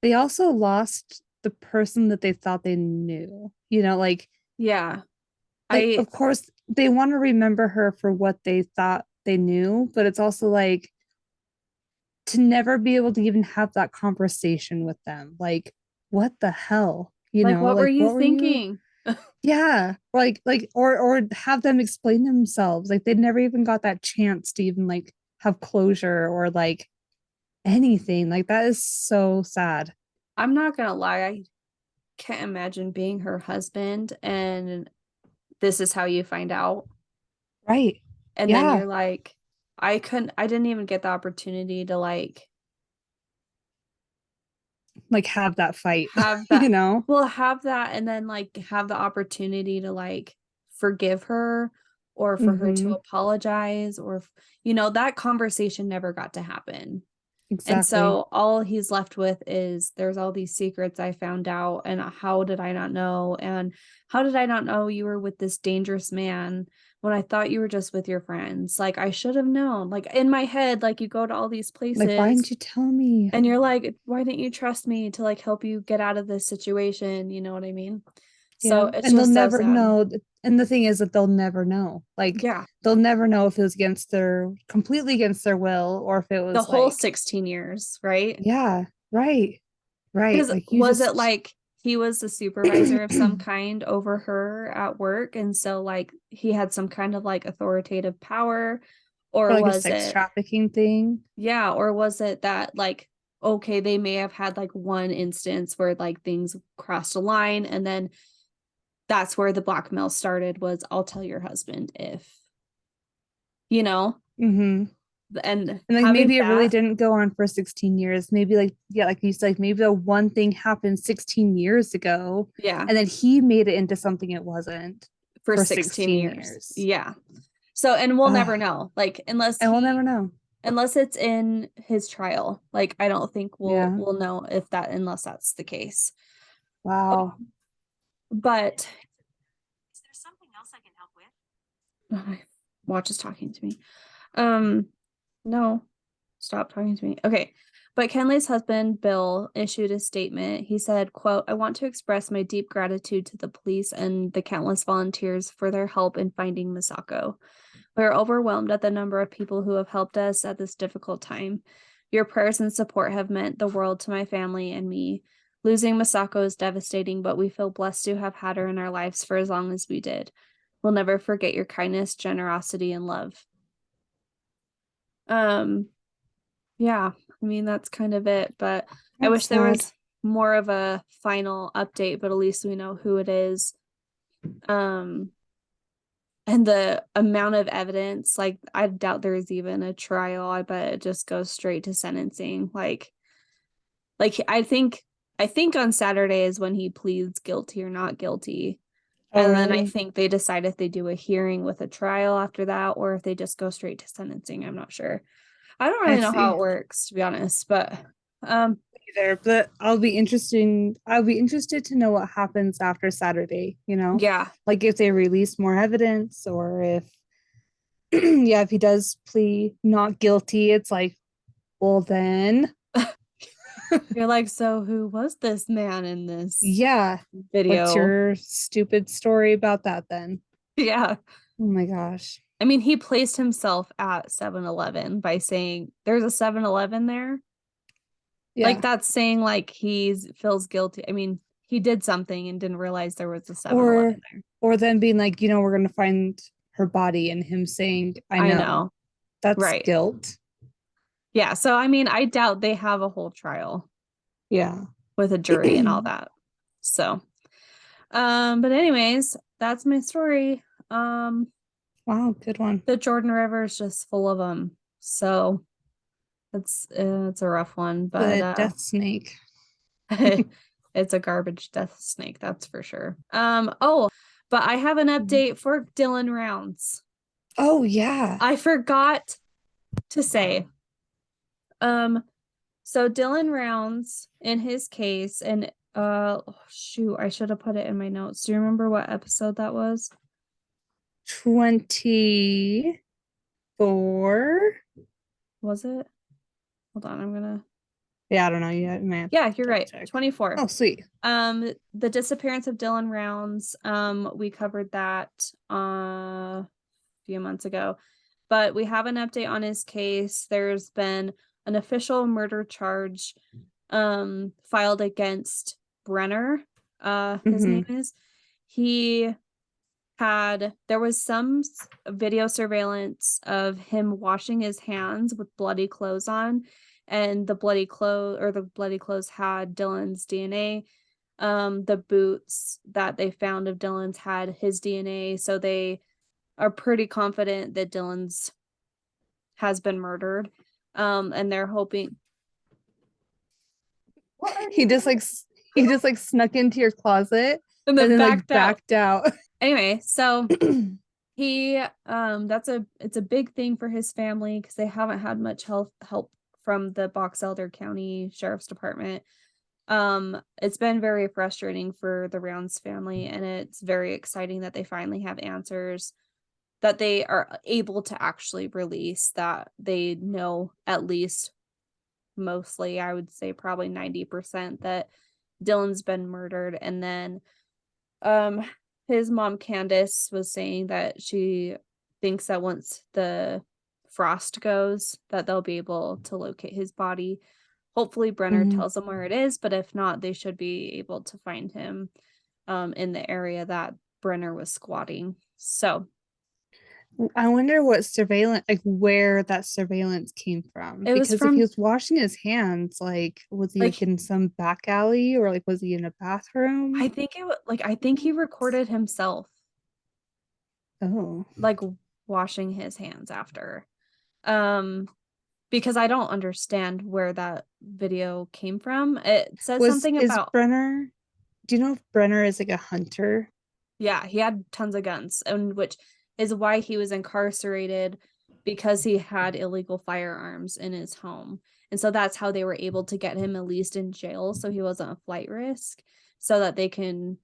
they also lost the person that they thought they knew. You know, Yeah. like I of course they want to remember her for what they thought they knew, but it's also like to never be able to even have that conversation with them. Like, what the hell? You like, know, what were like you what were you? thinking? Yeah, or have them explain themselves. Like they never even got that chance to even like have closure or like anything. Like that is so sad. I'm not gonna lie, I can't imagine being her husband and this is how you find out. Right. And then Yeah. you're like, I didn't even get the opportunity to like Like have that fight, have you that, know? well, have that and then like have the opportunity to like forgive her or for her to Mm-hmm. apologize or, that conversation never got to happen. And Exactly. so all he's left with is there's all these secrets I found out, and how did I not know? And how did I not know you were with this dangerous man when I thought you were just with your friends? Like I should have known. Like in my head, like you go to all these Like, why places didn't you tell me? and you're like, why didn't you trust me to like help you get out of this situation? You know what I mean? So Yeah. it's And they'll just so never sad. know. And the thing is that they'll never know. Like, Yeah. they'll never know if it was against their completely against their will or if it The was whole like, 16 years, right? yeah, right. Right. Because Like you was it just like he was the supervisor of some kind over her at work? And so, like, he had some kind of like authoritative power? or Or like a was sex it, trafficking thing. yeah, or was it that, like, okay, they may have had like one instance where like things crossed a line and then that's where the blackmail started was I'll tell your husband if, you know, Mm-hmm. and And like having maybe it really that, didn't go on for 16 years. Maybe like, yeah, like you said, like maybe the one thing happened 16 years ago yeah, and then he made it into something it wasn't for for 16 16 years. years. Yeah. So, and we'll never Ugh. know, like, And we'll never know. unless it's in his trial. Like, I don't think Yeah. we'll know if that, unless that's the case. Wow. But Is there something else I can help with? Watch is talking to me. No, stop talking to me. Okay. But Kenley's husband, Bill, issued a statement. He said, quote, "I want to express my deep gratitude to the police and the countless volunteers for their help in finding Masako. We are overwhelmed at the number of people who have helped us at this difficult time. Your prayers and support have meant the world to my family and me. Losing Masako is devastating, but we feel blessed to have had her in our lives for as long as we did. We'll never forget your kindness, generosity, and love." Yeah, I mean, that's kind of it, but I wish there was more of a final update, but at least we know who it is. And the amount of evidence, like, I doubt there's even a trial. I bet it just goes straight to sentencing. Like I think on Saturday is when he pleads guilty or not guilty. Oh, And then I really? think they decide if they do a hearing with a trial after that, or if they just go straight to sentencing. I'm not sure. I don't I really know how see. it works, to be honest, but Either, but I'll be interested to know what happens after Saturday, yeah. like if they release more evidence or if yeah, if he does plead not guilty, it's like, well then, You're like, so who was this man in this yeah, what's video? your stupid story about that then? Yeah. Oh my gosh. I mean, he placed himself at 7-Eleven by saying there's a 7-Eleven there. Like, Yeah. that's saying like he feels guilty. I mean, he did something and didn't realize there was a 7-Eleven Or there. or then being like, we're gonna find her body and him saying, I I know. know. That's Right. guilt. Yeah. So, I mean, I doubt they have a whole trial Yeah. with a jury and all that. So, but anyways, that's my story. Wow, good one. The Jordan River is just full of them. So it's a rough one, but The death snake. it's a garbage death snake, that's for sure. Oh, but I have an update for Dylan Rounds. Oh yeah. I forgot to say. So Dylan Rounds in his case, and oh, shoot, I should have put it in my notes. Do you remember what episode that was? 24. Was it? Hold on, I'm gonna. Yeah, I don't know. Yeah, man. Yeah, you're Double right. check. 24. Oh, sweet. The disappearance of Dylan Rounds. We covered that a few months ago, but we have an update on his case. There's been an official murder charge filed against Brenner. His name is. There was some video surveillance of him washing his hands with bloody clothes on, and the bloody clothes had Dylan's DNA. The boots that they found of Dylan's had his DNA, so they are pretty confident that Dylan's has been murdered. And they're hoping. He just like snuck into your closet And and then then like backed out. backed out. Anyway, so he it's a big thing for his family because they haven't had much help from the Box Elder County Sheriff's Department. It's been very frustrating for the Rounds family, and it's very exciting that they finally have answers that they are able to actually release, that they know at least, mostly, I would say probably 90%, that Dylan's been murdered. And then his mom Candace was saying that she thinks that once the frost goes, that they'll be able to locate his body. Hopefully Brenner tells them where it is, but if not, they should be able to find him in the area that Brenner was squatting. So I wonder what surveillance, like where that surveillance came from. it was Because if he from, was washing his hands, like, was he like like, in some back alley or like was he in a bathroom? I think he recorded himself Oh, like washing his hands after. Um because I don't understand where that video came from. It says something is about, Brenner? Do you know if Brenner is like a hunter? yeah, he had tons of guns, and which is why he was incarcerated, because he had illegal firearms in his home. And so that's how they were able to get him at least in jail, so he wasn't a flight risk, so that they can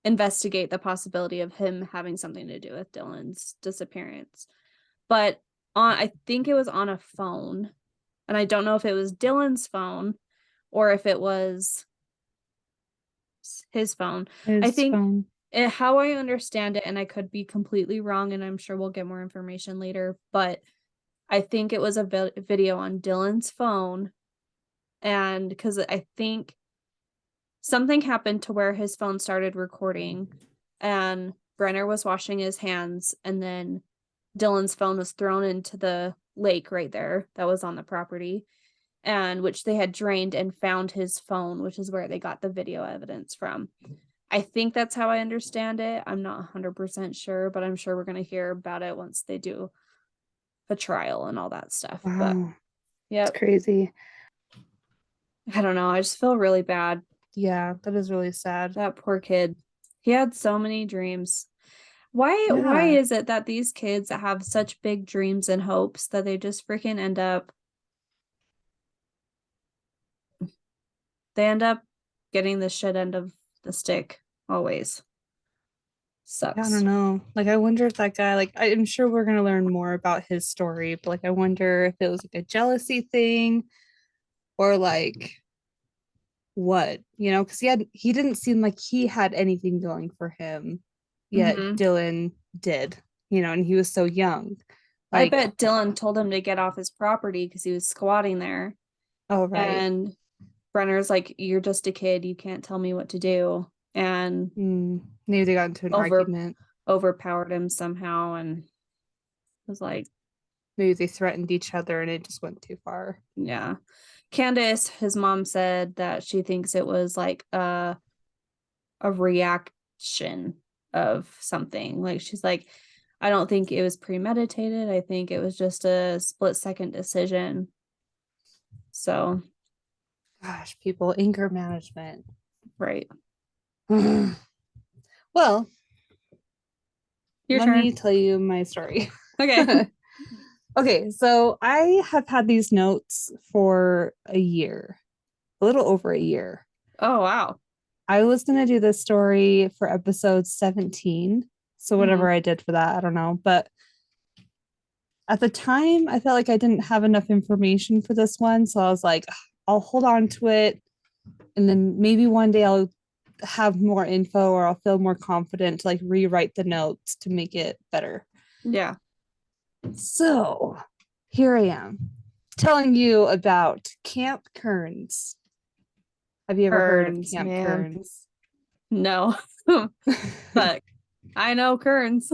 investigate the possibility of him having something to do with Dylan's disappearance. But I think it was on a phone, and I don't know if it was Dylan's phone or if it was his phone. I His think phone. how I understand it, and I could be completely wrong, and I'm sure we'll get more information later, but I think it was a video on Dylan's phone, and because I think something happened to where his phone started recording, and Brenner was washing his hands, and then Dylan's phone was thrown into the lake right there that was on the property, and which they had drained and found his phone, which is where they got the video evidence from. I think that's how I understand it. I'm not 100% sure, but I'm sure we're going to hear about it once they do a trial and all that stuff. Wow. But yeah, It's crazy. I don't know. I just feel really bad. Yeah, that is really sad. That poor kid. He had so many dreams. Why Yeah. is it that these kids have such big dreams and hopes that they just freaking end up getting the shit end of the stick always? Yeah, I Sucks. don't know. Like, I wonder if that guy, like, I'm sure we're gonna learn more about his story, but like, I wonder if it was like a jealousy thing or like what, because he didn't seem like he had anything going for him, yet Mm-hmm. Dylan did, and he was so young. I Like, bet Dylan told him to get off his property because he was squatting there. oh right. And Brenner's like, "You're just a kid. You can't tell me what to do." And Maybe they got into an argument. overpowered him somehow and was like, Maybe they threatened each other and it just went too far. yeah. Candace, his mom, said that she thinks it was like a reaction of something. Like, she's like, I don't think it was premeditated. I think it was just a split-second decision. So, Gosh, people, anger management. right. Well, Your let turn. me tell you my story. Okay. Okay, so I have had these notes for a year, a little over a year. Oh, wow. I was going to do this story for episode 17. So, whatever I did for that, I don't know. But at the time, I felt like I didn't have enough information for this one. So, I was like, I'll hold on to it. And then maybe one day I'll have more info or I'll feel more confident to like rewrite the notes to make it better. Yeah. So here I am telling you about Camp Kearns. Have you ever heard of Camp man. Kearns? No. But I know Kearns.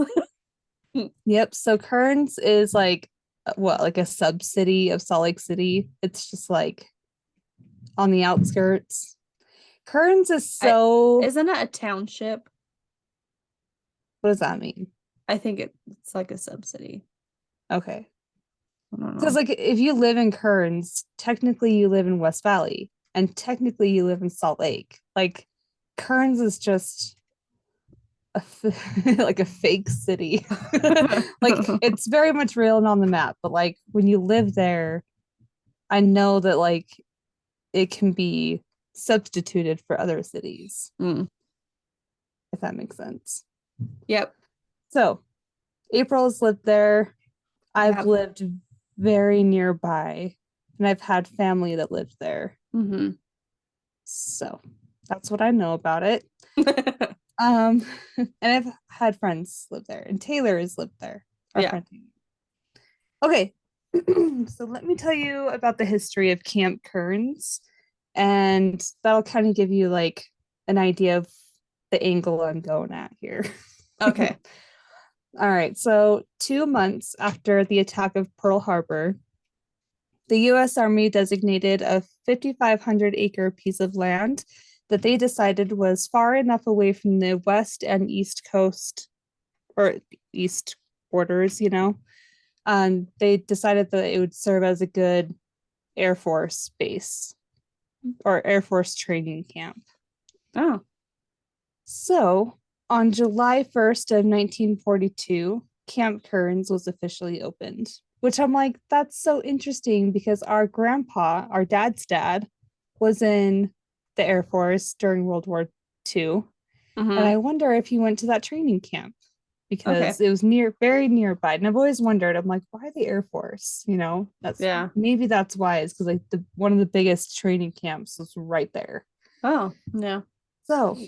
Yep. So Kearns is like like a sub city of Salt Lake City. It's just like on the outskirts. Kearns is so. Isn't it a township? What does that mean? I think it's like a subsidy. Okay. I don't know. Because like if you live in Kearns, technically you live in West Valley, and technically you live in Salt Lake. Like Kearns is just like a fake city. Like it's very much real and on the map, but like when you live there, I know that like it can be substituted for other cities, if that makes sense. Yep. So April's lived there. I've Yep. lived very nearby, and I've had family that lived there. So that's what I know about it. And I've had friends live there, and Taylor has lived there. Our friend. Okay. So let me tell you about the history of Camp Kearns, and that'll kind of give you like an idea of the angle I'm going at here. Okay. All right. So 2 months after the attack of Pearl Harbor, the U.S. Army designated a 5,500-acre piece of land that they decided was far enough away from the west and east coast or east borders, and they decided that it would serve as a good Air Force base or Air Force training camp. Oh. So on July 1st of 1942, Camp Kearns was officially opened, which I'm like, that's so interesting because our grandpa, our dad's dad, was in the Air Force during World War II. And Mm-hmm. I wonder if he went to that training camp Okay. because it was very nearby. And I've always wondered, I'm like, why the Air Force? You know, that's Yeah. maybe that's why, is because like the one of the biggest training camps was right there. Oh, yeah. So,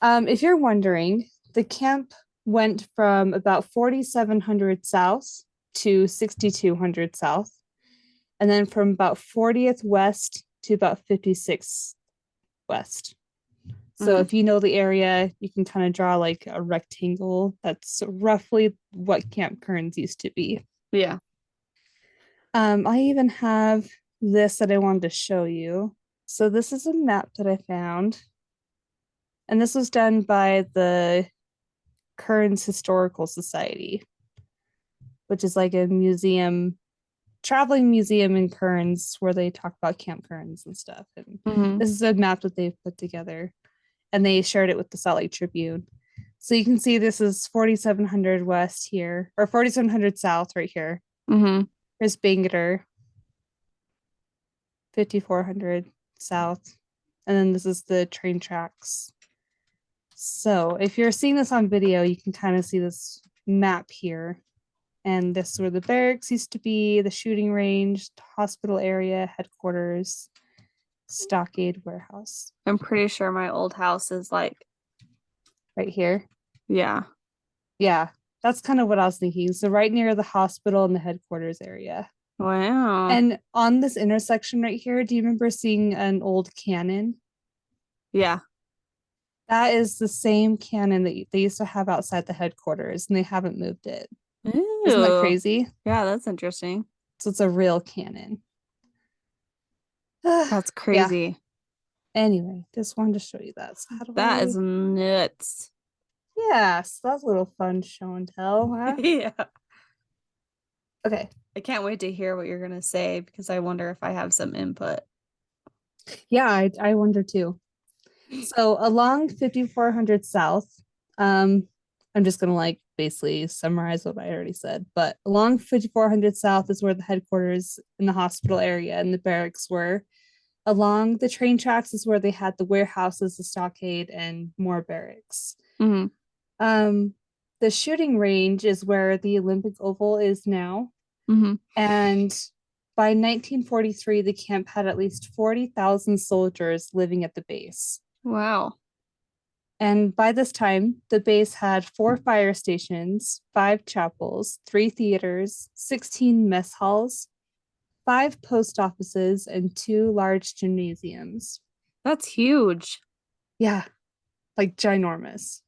if you're wondering, the camp went from about 4,700 south to 6,200 south, and then from about 40th west to about 56th west. So Mm, if you know the area, you can kind of draw like a rectangle. That's roughly what Camp Kearns used to be. yeah. I even have this that I wanted to show you. So this is a map that I found, and this was done by the Kearns Historical Society, which is like a museum, traveling museum in Kearns where they talk about Camp Kearns and stuff. And Mm-hmm. this is a map that they've put together, and they shared it with the Salt Lake Tribune. So you can see this is 4,700 west here, or 4,700 south right here. Mm-hmm. There's Bangor, 5,400 south. And then this is the train tracks. So if you're seeing this on video, you can kind of see this map here. And this is where the barracks used to be, the shooting range, hospital area, headquarters, stockade warehouse I'm pretty sure my old house is like, right here. yeah. Yeah, that's kind of what I was thinking. So right near the hospital and the headquarters area. Wow. And on this intersection right here, do you remember seeing an old cannon? Yeah. That is the same cannon that they used to have outside the headquarters, and they haven't moved it. Isn't that Ooh. crazy? Yeah, that's interesting. So it's a real cannon. That's Yeah. crazy. Anyway, just wanted to show you that. So how do That is I? nuts. Yeah, so that's a little fun show and tell, huh? Yeah. Okay. I can't wait to hear what you're gonna say because I wonder if I have some input. Yeah, I wonder too. So along 5,400 South, I'm just gonna like basically summarize what I already said, but along 5,400 South is where the headquarters in the hospital area and the barracks were. Along the train tracks is where they had the warehouses, the stockade, and more barracks. Mm-hmm. Um, the shooting range is where the Olympic Oval is now. Mm-hmm. And by 1943, the camp had at least 40,000 soldiers living at the base. Wow. And by this time, the base had 4 fire stations, 5 chapels, 3 theaters, 16 mess halls, 5 post offices, and 2 large gymnasiums. That's huge. Yeah, like ginormous.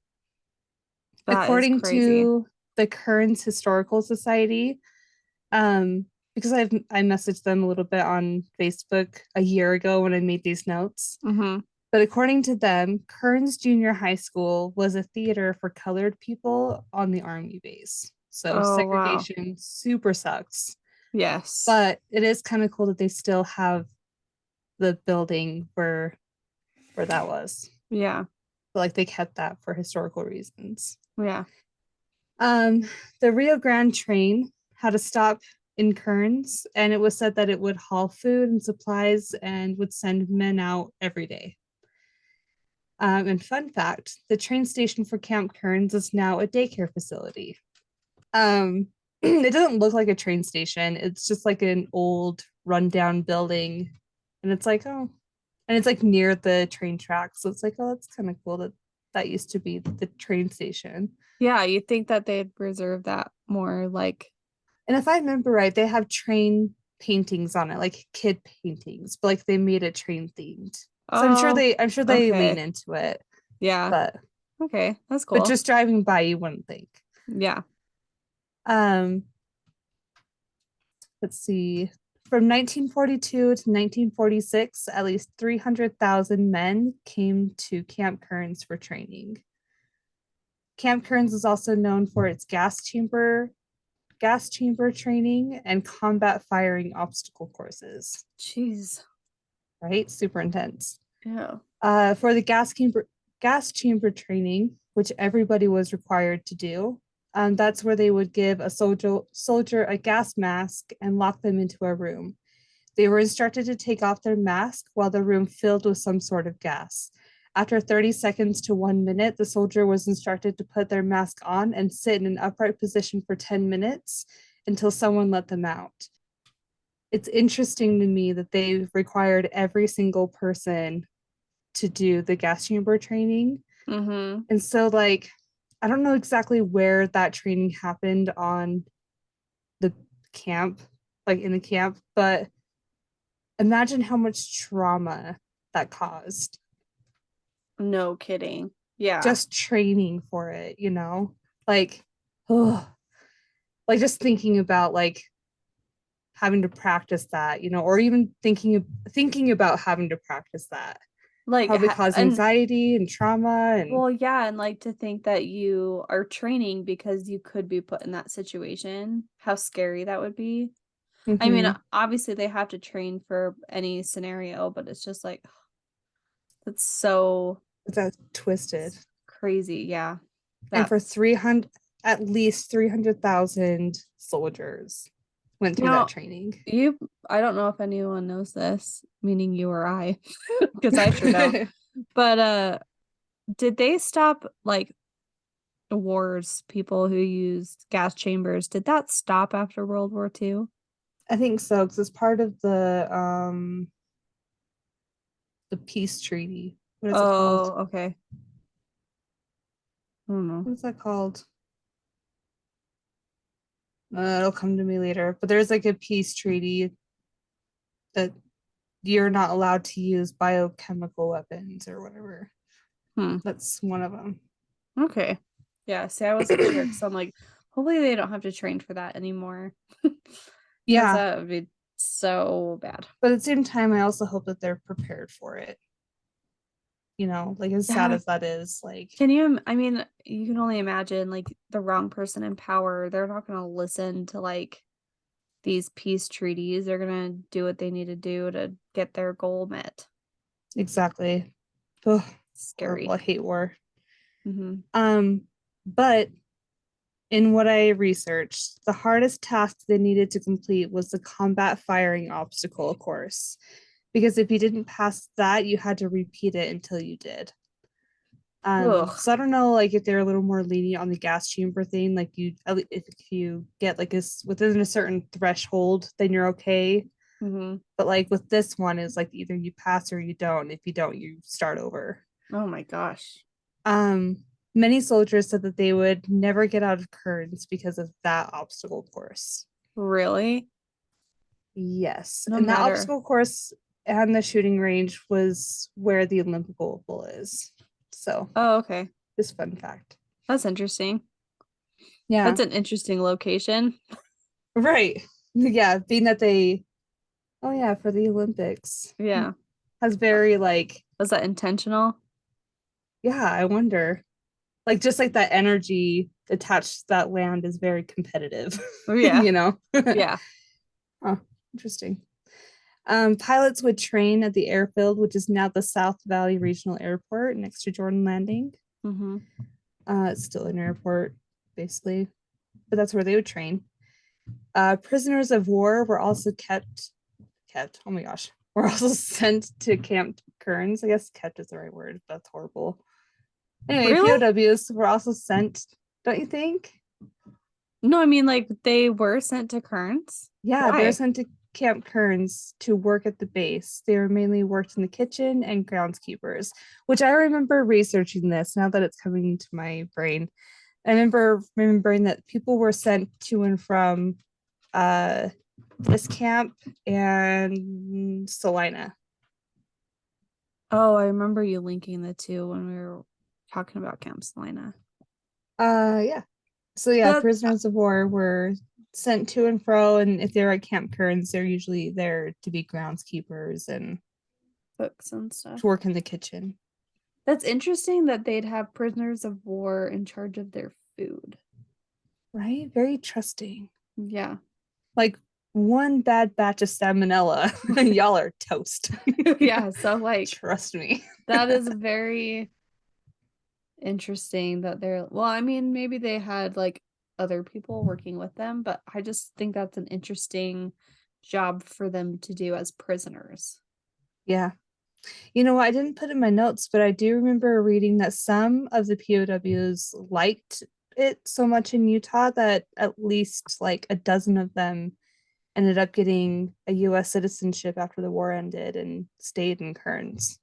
That is According crazy. to the Kearns Historical Society, because I messaged them a little bit on Facebook a year ago when I made these notes. Mm-hmm. But according to them, Kearns Junior High School was a theater for colored people on the Army base. So Oh, wow. segregation super sucks. Yes. But it is kind of cool that they still have the building where that was. Yeah. But like they kept that for historical reasons. Yeah. Um, the Rio Grande train had a stop in Kearns, and it was said that it would haul food and supplies and would send men out every day. And fun fact, the train station for Camp Kearns is now a daycare facility. It doesn't look like a train station. It's just like an old rundown building. And it's like, oh, and it's like near the train tracks. So it's like, oh, that's kind of cool that that used to be the train station. Yeah, you'd think that they'd preserve that more like, And if I remember right, they have train paintings on it, like kid paintings, but like they made it train themed. So oh, I'm sure they lean okay. into it, Yeah. but Okay. That's but cool. just driving by you wouldn't think. Yeah. Um, let's see. From 1942 to 1946, at least 300,000 men came to Camp Kearns for training. Camp Kearns is also known for its gas chamber training and combat firing obstacle courses. Jeez. Right? Super intense. Yeah. For the gas chamber training, which everybody was required to do, that's where they would give a soldier a gas mask and lock them into a room. They were instructed to take off their mask while the room filled with some sort of gas. After 30 seconds to 1 minute, the soldier was instructed to put their mask on and sit in an upright position for 10 minutes until someone let them out. It's interesting to me that they required every single person to do the gas chamber training. Mm-hmm. And so, like, I don't know exactly where that training happened on the camp, like in the camp, but imagine how much trauma that caused. No kidding. Yeah. Just training for it, you know? Like, oh, like just thinking about like having to practice that, you know, or even thinking about having to practice that Like, probably cause and anxiety and trauma and well, yeah, and like to think that you are training because you could be put in that situation, how scary that would be. I mean, mhm, obviously they have to train for any scenario, but it's just like that's so that's twisted. crazy. Yeah. And for That's 300, at least 300,000 soldiers went through that now training. I don't know if anyone knows this, meaning you or I, because I sure don't. But did they stop like the wars, people who used gas chambers? Did that stop after World War II? I think so, because it's part of the peace treaty. What is it called? Oh, okay. I don't know. What's that called? It'll come to me later. But there's like a peace treaty that you're not allowed to use biochemical weapons or whatever. Hmm. That's one of them. Okay. Yeah, see, I wasn't sure because I'm like, hopefully they don't have to train for that anymore. Because Yeah. that would be so bad. But at the same time, I also hope that they're prepared for it. You know, like as sad Yeah. as that is, like, Can you, I mean, you can only imagine like the wrong person in power. They're not going to listen to like these peace treaties. They're going to do what they need to do to get their goal met. exactly. Ugh, horrible. Scary. I hate war. Mm-hmm. But in what I researched, the hardest task they needed to complete was the combat firing obstacle course. Because if you didn't pass that, you had to repeat it until you did. Ugh. So I don't know, like if they're a little more lenient on the gas chamber thing, like if you get like this within a certain threshold, then you're okay. Mm-hmm. But like with this one, is like either you pass or you don't. If you don't, you start over. Oh my gosh. Um, Many soldiers said that they would never get out of Kearns because of that obstacle course. Really? Yes, No and that matter. obstacle course and the shooting range was where the Olympic Oval is. So, Oh, okay. just fun fact. That's interesting. Yeah, That's an interesting location. right. Yeah, being that they, oh yeah, for the Olympics Yeah. has very like, Was that intentional? yeah, I wonder. Like just like that energy attached to that land is very competitive, Oh, yeah. you know? Yeah. Oh, interesting. Pilots would train at the airfield, which is now the South Valley Regional Airport next to Jordan Landing. Mm-hmm. It's still an airport, basically, but that's where they would train. Prisoners of war were also oh my gosh, were also sent to Camp Kearns. I guess kept is the right word. That's horrible. Anyway, Really? POWs were also sent, don't you think? No, I mean like they were sent to Kearns. Yeah, they were Why? sent to Camp Kearns to work at the base. They were mainly worked in the kitchen and groundskeepers, which I remember researching this now that it's coming into my brain. I remember remembering that people were sent to and from uh, this camp and Salina. Oh, I remember you linking the two when we were talking about Camp Salina. Yeah. So yeah, That prisoners of war were sent to and fro, and if they're at Camp Kearns, they're usually there to be groundskeepers and books and stuff. to work in the kitchen. That's interesting that they'd have prisoners of war in charge of their food. Right? Very trusting. Yeah. Like one bad batch of salmonella, and y'all are toast. Yeah. So like Trust me. that is very interesting that they're well, I mean, maybe they had like other people working with them, but I just think that's an interesting job for them to do as prisoners. Yeah. You know what? I didn't put in my notes, but I do remember reading that some of the POWs liked it so much in Utah that at least like a dozen of them ended up getting a US citizenship after the war ended and stayed in Kearns,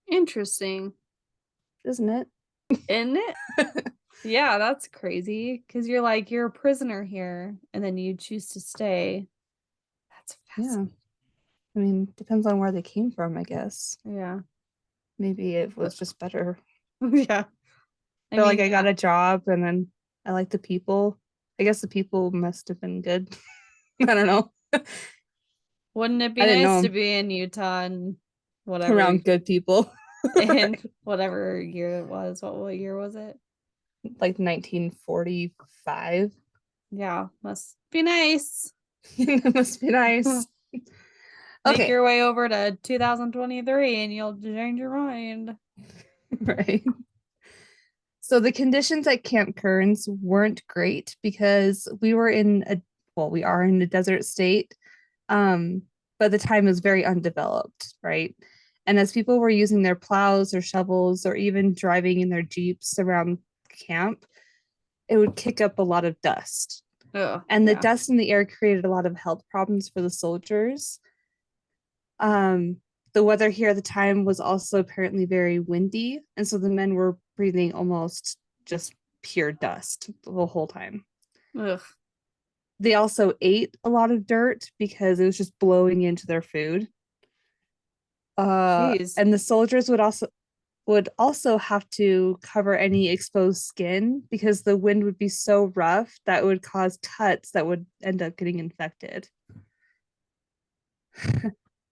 Interesting, isn't it? isn't it? Yeah, that's crazy. Because you're like, you're a prisoner here, and then you choose to stay. That's Yeah. fascinating. I mean, depends on where they came from, I guess. Yeah. Maybe it was just better. Yeah. I Or like mean, I got yeah. a job and then I like the people. I guess the people must have been good. I don't know. Wouldn't it be I didn't know nice to them be in Utah and whatever around good people. in whatever year it was? What year was it? Like 1945. Yeah, must be nice. It must be nice. Make Okay, your way over to 2023 and you'll change your mind. right. So the conditions at Camp Kearns weren't great because we are in a desert state. But the time is very undeveloped, right? And as people were using their plows or shovels or even driving in their Jeeps around camp, it would kick up a lot of dust. Oh, And the yeah. dust in the air created a lot of health problems for the soldiers. Um, the weather here at the time was also apparently very windy, and so the men were breathing almost just pure dust the whole time. Ugh. They also ate a lot of dirt because it was just blowing into their food. Jeez. And the soldiers would also have to cover any exposed skin because the wind would be so rough that it would cause cuts that would end up getting infected.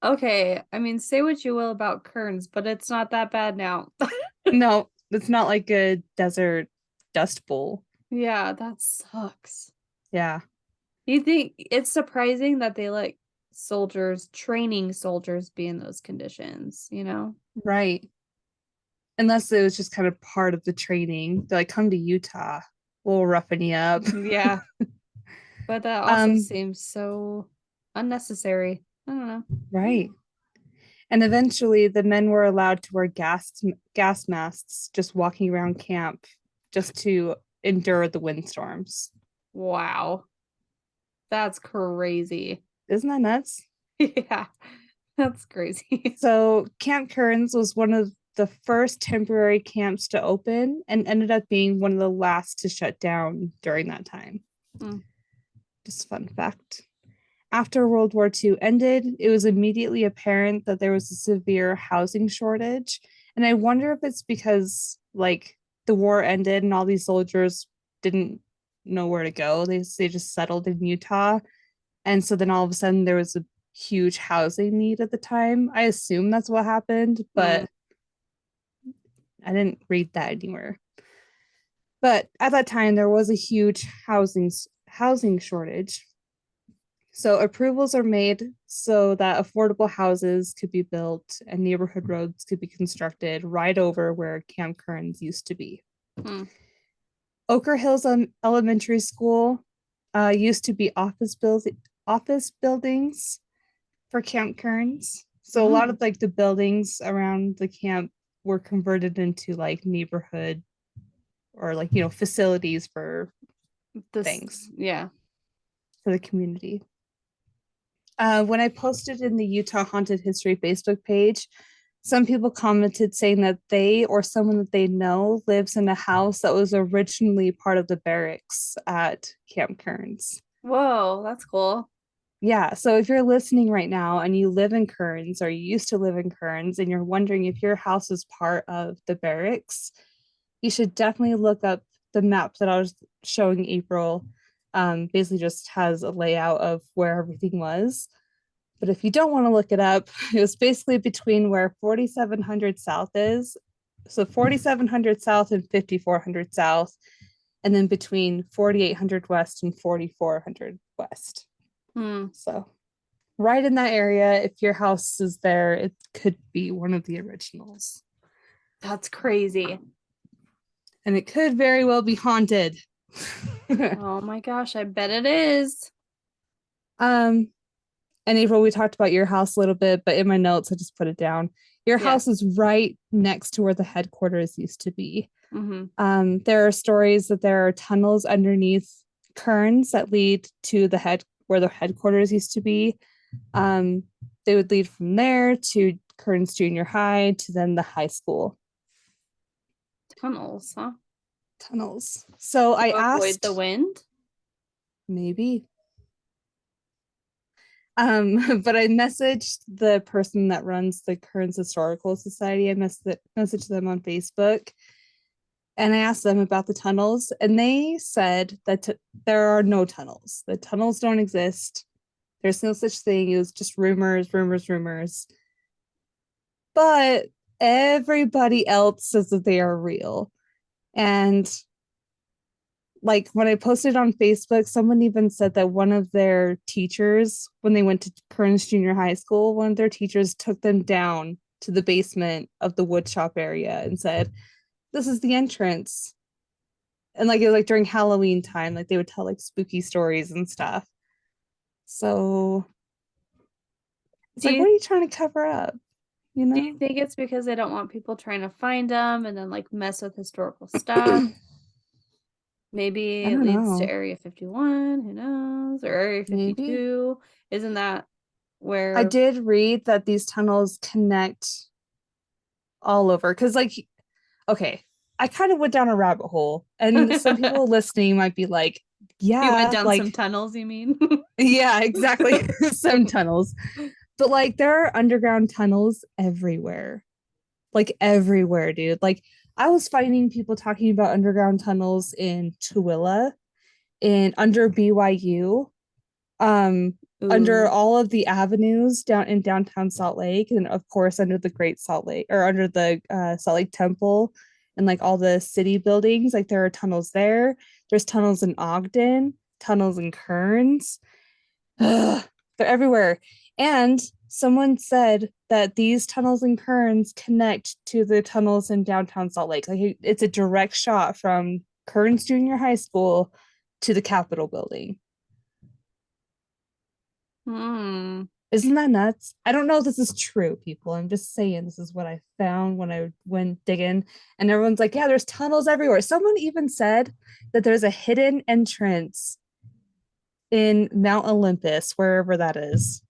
Okay, I mean, say what you will about Kearns, but it's not that bad now. No, it's not like a desert dust bowl. Yeah, that sucks. Yeah, You think it's surprising that they let soldiers, training soldiers, be in those conditions, you know? right. Unless it was just kind of part of the training. They're like, come to Utah, we'll roughen you up. Yeah, but that also um, seems so unnecessary. I don't know. right. And eventually the men were allowed to wear gas masks just walking around camp just to endure the windstorms. Wow, that's crazy. Isn't that nuts? Yeah, that's crazy. So Camp Kearns was one of the first temporary camps to open and ended up being one of the last to shut down during that time. Hmm. Just a fun fact. After World War II ended, it was immediately apparent that there was a severe housing shortage. And I wonder if it's because, like, the war ended and all these soldiers didn't know where to go. They just settled in Utah. And so then all of a sudden there was a huge housing need at the time. I assume that's what happened, Hmm. but I didn't read that anywhere. But at that time there was a huge housing shortage. So approvals are made so that affordable houses could be built and neighborhood roads could be constructed right over where Camp Kearns used to be. Hmm. Oker Hills Elementary School used to be office buildings for Camp Kearns. So a lot Hmm. of like the buildings around the camp were converted into like neighborhood or like facilities for This, things yeah. for the community. When I posted in the Utah Haunted History Facebook page, some people commented saying that they or someone that they know lives in a house that was originally part of the barracks at Camp Kearns. Whoa, that's cool. Yeah, so if you're listening right now and you live in Kearns or you used to live in Kearns and you're wondering if your house is part of the barracks, you should definitely look up the map that I was showing April. Basically, just has a layout of where everything was. But if you don't want to look it up, it was basically between where 4700 South is. So 4700 South and 5400 South, and then between 4800 West and 4400 West. Hmm. So right in that area, if your house is there, it could be one of the originals. That's crazy. And it could very well be haunted. Oh my gosh, I bet it is. um, And April, we talked about your house a little bit, but in my notes, I just put it down. Your Yeah. house is right next to where the headquarters used to be. Mm-hmm. There are stories that there are tunnels underneath Kearns that lead to the head where the headquarters used to be. They would lead from there to Kearns Junior High to then the high school Tunnels, huh? tunnels. So To I avoid the asked, wind. maybe. But I messaged the person that runs the Kearns Historical Society. I messaged them on Facebook and I asked them about the tunnels, and they said that there are no tunnels. The tunnels don't exist. There's no such thing. It was just rumors, rumors, rumors. But everybody else says that they are real. And like when I posted on Facebook, someone even said that one of their teachers, when they went to Kearns Junior High School, one of their teachers took them down to the basement of the wood shop area and said, "This is the entrance." And like it was like during Halloween time, like they would tell like spooky stories and stuff. So it's Do like, what you are you trying to cover up? You do you know? think it's because they don't want people trying to find them and then like mess with historical stuff? Maybe I it don't leads to know. Area 51, who knows? Or Area Maybe. 52. Isn't that I where did read that these tunnels connect all over because like okay, I kind of went down a rabbit hole, and some people listening might be like, you went yeah, down some like, tunnels, you mean? yeah, exactly. Some tunnels, but like there are underground tunnels everywhere, like everywhere, dude. Like I was finding people talking about underground tunnels in Tooele, in under BYU, um, under Ooh. all of the avenues down in downtown Salt Lake, and of course under the Great Salt Lake or under the Salt Lake Temple and like all the city buildings. Like there are tunnels there. There's tunnels in Ogden, tunnels in Kearns. Ugh, they're everywhere. And someone said that these tunnels in Kearns connect to the tunnels in downtown Salt Lake. Like it's a direct shot from Kearns Junior High School to the Capitol building. Hmm. Isn't that nuts? I don't know if this is true, people. I'm just saying this is what I found when I went digging. And everyone's like, yeah, there's tunnels everywhere. Someone even said that there's a hidden entrance in Mount Olympus, wherever that is.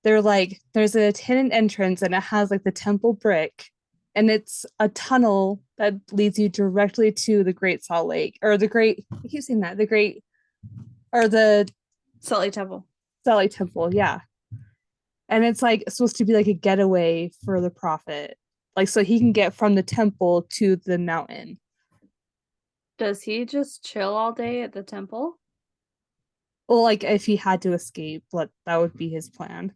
They're like, there's a hidden entrance and it has like the temple brick, and it's a tunnel that leads you directly to the Great Salt Lake or the Great, I keep saying that, the Great or the Salt Lake Temple. Salt Lake Temple. Yeah. And it's like supposed to be like a getaway for the prophet, like so he can get from the temple to the mountain. Does he just chill all day at the temple? Well, like if he had to escape, that would be his plan.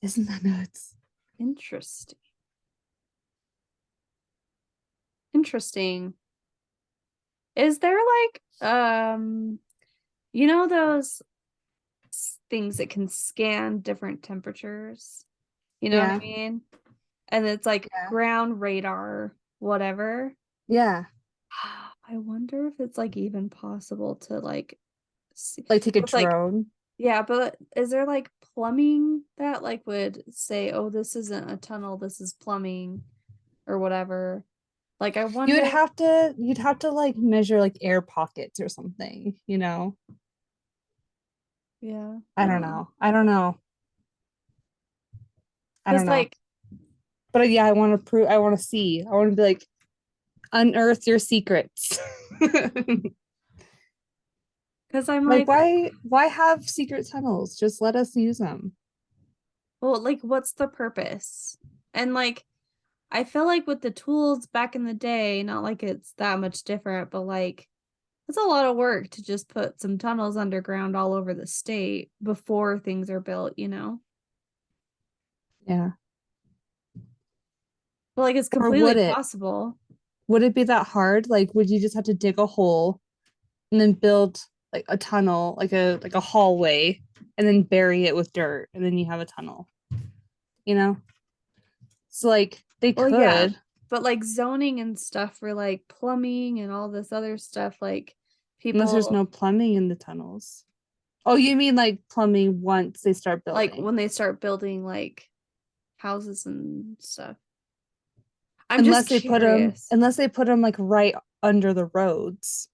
Isn't that nuts? Interesting. Interesting. Is there like you know those things that can scan different temperatures? You know what I Yeah. mean? And it's like Yeah. ground radar, whatever. Yeah. I wonder if it's like even possible to like see Like take a with like drone. yeah, but is there like plumbing that like would say, oh, this isn't a tunnel, this is plumbing or whatever? Like I wonder, You'd have to like measure like air pockets or something, you know? yeah, I I don't don't know. know. I don't know. I Because don't know. like But yeah, I want to see. I want to be like, unearth your secrets. because I'm Like like, why have secret tunnels? Just let us use them. well, like what's the purpose? And like I feel like with the tools back in the day, not like it's that much different, but like it's a lot of work to just put some tunnels underground all over the state before things are built, you know? Yeah. But like it's Or completely possible. would it be that hard? Like would you just have to dig a hole and then build like a tunnel, like a hallway, and then bury it with dirt, and then you have a tunnel, you know? So like they Well, yeah, could, but like zoning and stuff for like plumbing and all this other stuff, like unless there's people, no plumbing in the tunnels. Oh, you mean like plumbing once they start Like building? when they start building like houses and stuff. I'm just Unless they put them, curious. unless they put them like right under the roads.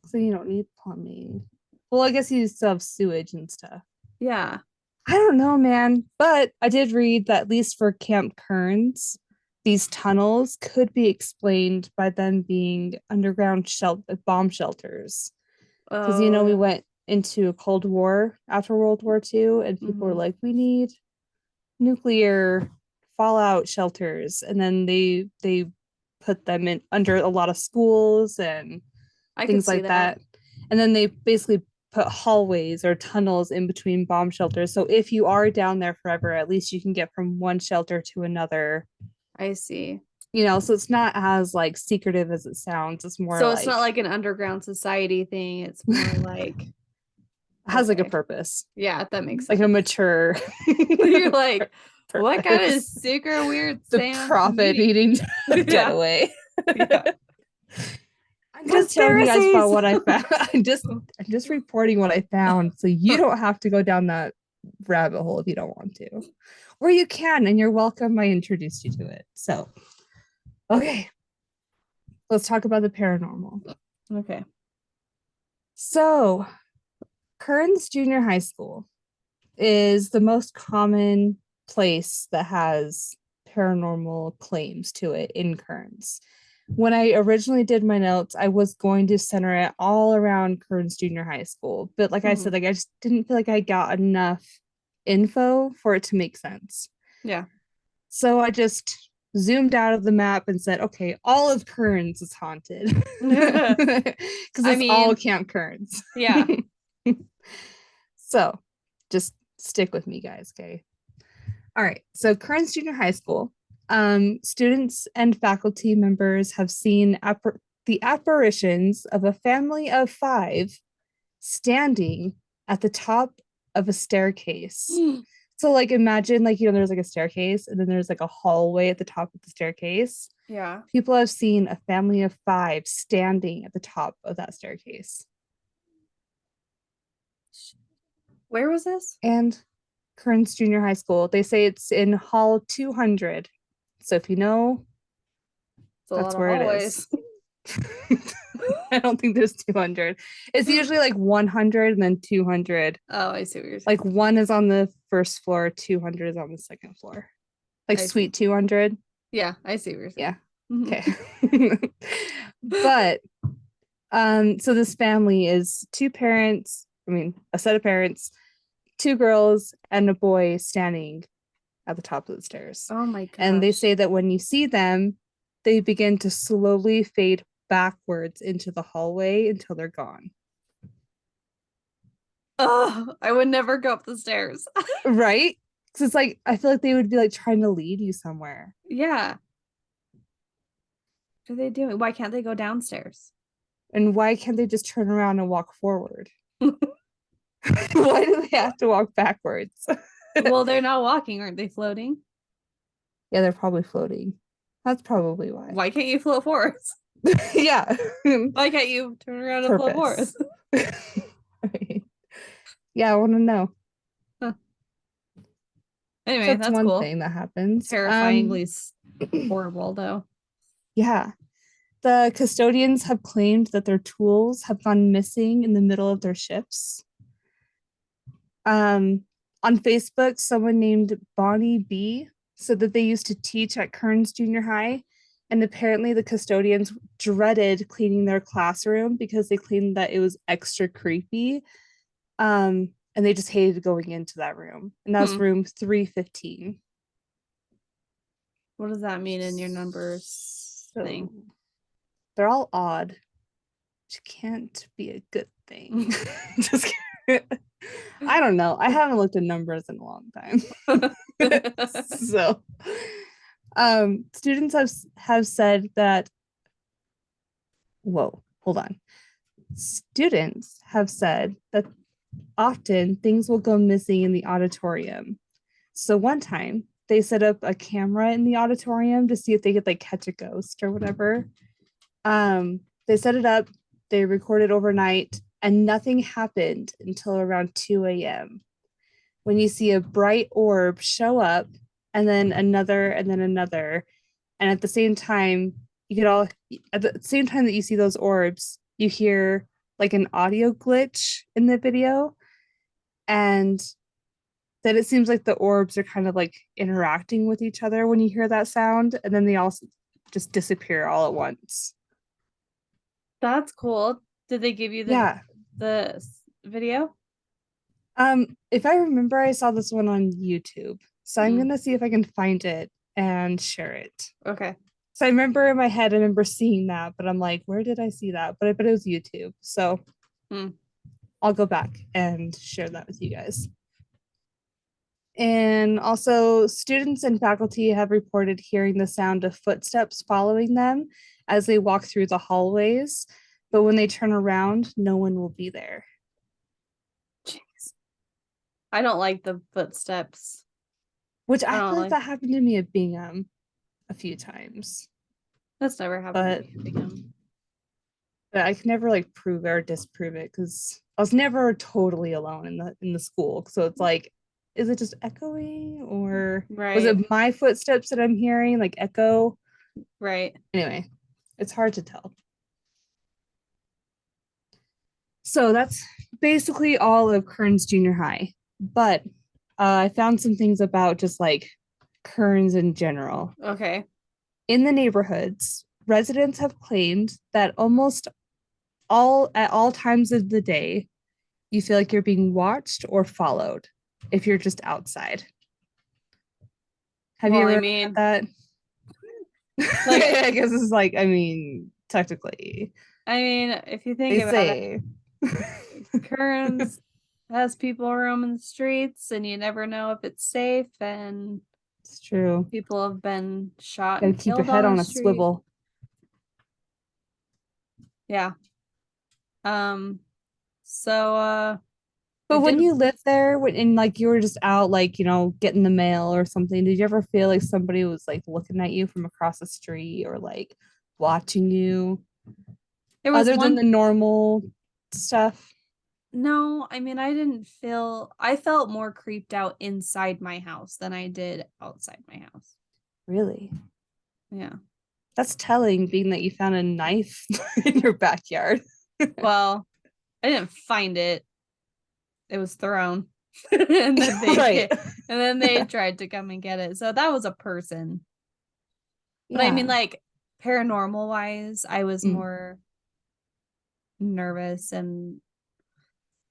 So you don't need plumbing. Well, I guess you still have sewage and stuff. Yeah. I don't know, man. But I did read that at least for Camp Kearns, these tunnels could be explained by them being underground bomb shelters. Because we Oh. went into a Cold War after World War II, and people were Mhm. like, we need nuclear fallout shelters, and then they put them in under a lot of schools and I could things see like that. that. And then they basically put hallways or tunnels in between bomb shelters. So if you are down there forever, at least you can get from one shelter to another. I see. So it's not as like secretive as it sounds. It's more So it's like not like an underground society thing. It's more like, has like a okay. purpose, Yeah, that makes like a sense. mature You're like, what kind of purpose. secret weird The seance prophet meeting? needing to get Yeah. away. Yeah. I'm just telling you guys about Conspiracies. what I found. I'm just reporting what I found, so you don't have to go down that rabbit hole if you don't want to, or you can, and you're welcome. I introduced you to it. So, okay, let's talk about the paranormal. Okay. So, Kearns Junior High School is the most common place that has paranormal claims to it in Kearns. When I originally did my notes, I was going to center it all around Kearns Junior High School, but like I said, Mhm. like I just didn't feel like I got enough info for it to make sense. Yeah. So I just zoomed out of the map and said, okay, all of Kearns is haunted because I it's all mean, Camp Kearns. yeah. So just stick with me, guys. Okay. All right. So Kearns Junior High School, students and faculty members have seen the apparitions of a family of five standing at the top of a staircase. So like imagine like there's like a staircase and then there's like a hallway at the top of the staircase. Yeah. People have seen a family of five standing at the top of that staircase. Where was this? And Kearns Junior High School, they say it's in Hall 200. So if you know, It's a lot that's of where it is. hallways. I don't think there's 200. It's usually like 100 and then 200. Oh, I see what you're saying. Like one is on the first floor, 200 is on the second floor. Like I see. suite 200. Yeah, I see what you're Yeah. saying. Mhm. Okay. But so this family is two parents, I mean, a set of parents, two girls and a boy standing at the top of the stairs. Oh my And they gosh. say that when you see them, they begin to slowly fade backwards into the hallway until they're gone. Oh, I would never go up the stairs. Right? Because it's like, I feel like they would be like trying to lead you somewhere. Yeah. What are they doing? Why can't they go downstairs? And why can't they just turn around and walk forward? Why do they have to walk backwards? Well, they're not walking, aren't they floating? Yeah, they're probably floating. That's probably why. Why can't you float forwards? Yeah. Why can't you turn around and float Purpose. forwards? Right. Yeah, I want to know. Huh. So Anyway, that's that's one cool. thing that happens. Terrifyingly horrible, though. Yeah. The custodians have claimed that their tools have gone missing in the middle of their shifts. On Facebook, someone named Bonnie B said that they used to teach at Kearns Junior High, and apparently the custodians dreaded cleaning their classroom because they claimed that it was extra creepy. And they just hated going into that room. And that was room 315. What does that mean in your numbers thing? They're all odd, which can't be a good thing. Just kidding. I don't know. I haven't looked at numbers in a long time. So, students have said that. Whoa, hold on. Students have said that often things will go missing in the auditorium. So one time they set up a camera in the auditorium to see if they could like catch a ghost or whatever. They set it up, they recorded overnight, and nothing happened until around 2 a.m. when you see a bright orb show up and then another and then another. And at the same time, you could all, at the same time that you see those orbs, you hear like an audio glitch in the video. And that it seems like the orbs are kind of like interacting with each other when you hear that sound. And then they all just disappear all at once. That's cool. Did they give you Yeah. the video? If I remember, I saw this one on YouTube. So I'm Mm, gonna see if I can find it and share it. okay. So I remember in my head, I remember seeing that, but I'm like, where did I see that? But it was YouTube. So Mm. I'll go back and share that with you guys. And also, students and faculty have reported hearing the sound of footsteps following them as they walk through the hallways. But when they turn around, no one will be there. Jeez. I don't like the footsteps. Which I I don't feel like like that happened to me at Bingham a few times. that's never happened But to me at Bingham. I can never like prove it or disprove it because I was never totally alone in the school. So it's like, is it just echoing or was Right, it my footsteps that I'm hearing like echo? right. Anyway, it's hard to tell. So that's basically all of Kearns Junior High. But I found some things about just like Kearns in general. Okay. In the neighborhoods, residents have claimed that almost all at all times of the day, you feel like you're being watched or followed if you're just outside. Have Well, you I ever had mean, that? like, I guess it's like, I mean, technically, if you think they about it, say. Kearns has people roaming the streets and you never know if it's safe, and It's true. people have been shot Gotta and keep your killed head on the on a street. swivel. Yeah. Um, so I But when did you live there, and like you were just out, like, getting the mail or something, did you ever feel like somebody was like looking at you from across the street or like watching you there was other than one the normal stuff? no, I felt more creeped out inside my house than I did outside my house. Really? Yeah. That's telling, being that you found a knife in your backyard. Well, I didn't find it. It was thrown. and then they Right. get and then they tried to come and get it. So that was a person. But I mean, Yeah. like, paranormal wise, I was Mm, more nervous and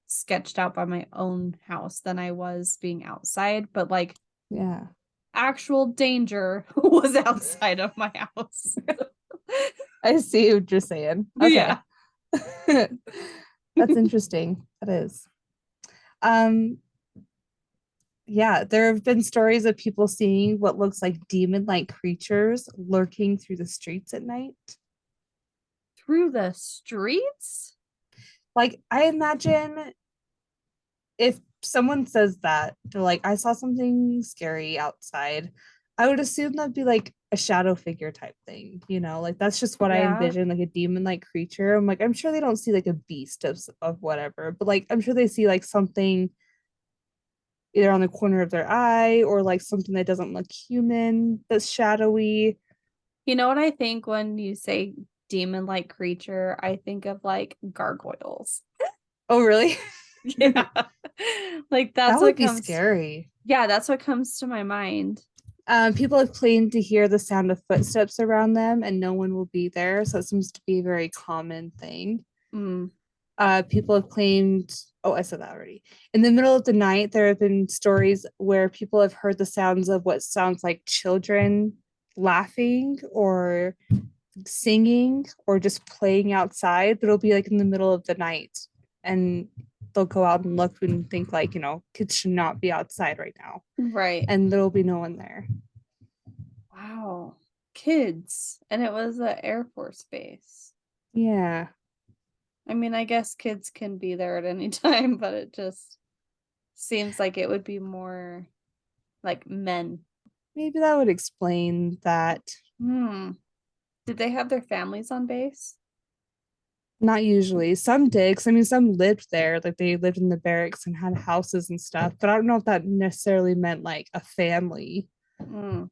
sketched out by my own house than I was being outside. But like, yeah. actual danger was outside of my house. I see what you're saying. Okay. Yeah. That's interesting. That is. Um, yeah, there have been stories of people seeing what looks like demon-like creatures lurking through the streets at night. Through the streets? Like, I imagine if someone says that, they're like, I saw something scary outside, I would assume that'd be like a shadow figure type thing, like that's just what I Yeah. envision, like a demon-like creature. I'm like, I'm sure they don't see like a beast of whatever, but like I'm sure they see like something either on the corner of their eye or like something that doesn't look human, that's shadowy. You know what I think when you say demon like creature? I think of like gargoyles. Oh, really? Yeah. Like That that's would what be comes. scary. Yeah, that's what comes to my mind. People have claimed to hear the sound of footsteps around them and no one will be there. So it seems to be a very common thing. Mm. People have claimed, oh, I said that already. In the middle of the night, there have been stories where people have heard the sounds of what sounds like children laughing or singing or just playing outside, but it'll be like in the middle of the night. And they'll go out and look and think, like, kids should not be outside right now. Right. And there'll be no one there. Wow. Kids. And it was an Air Force base. Yeah. I mean, I guess kids can be there at any time, but it just seems like it would be more like men. Maybe that would explain that. Hmm. Did they have their families on base? Not usually. Some did, 'cause I mean, some lived there, like they lived in the barracks and had houses and stuff. But I don't know if that necessarily meant like a family, Mm.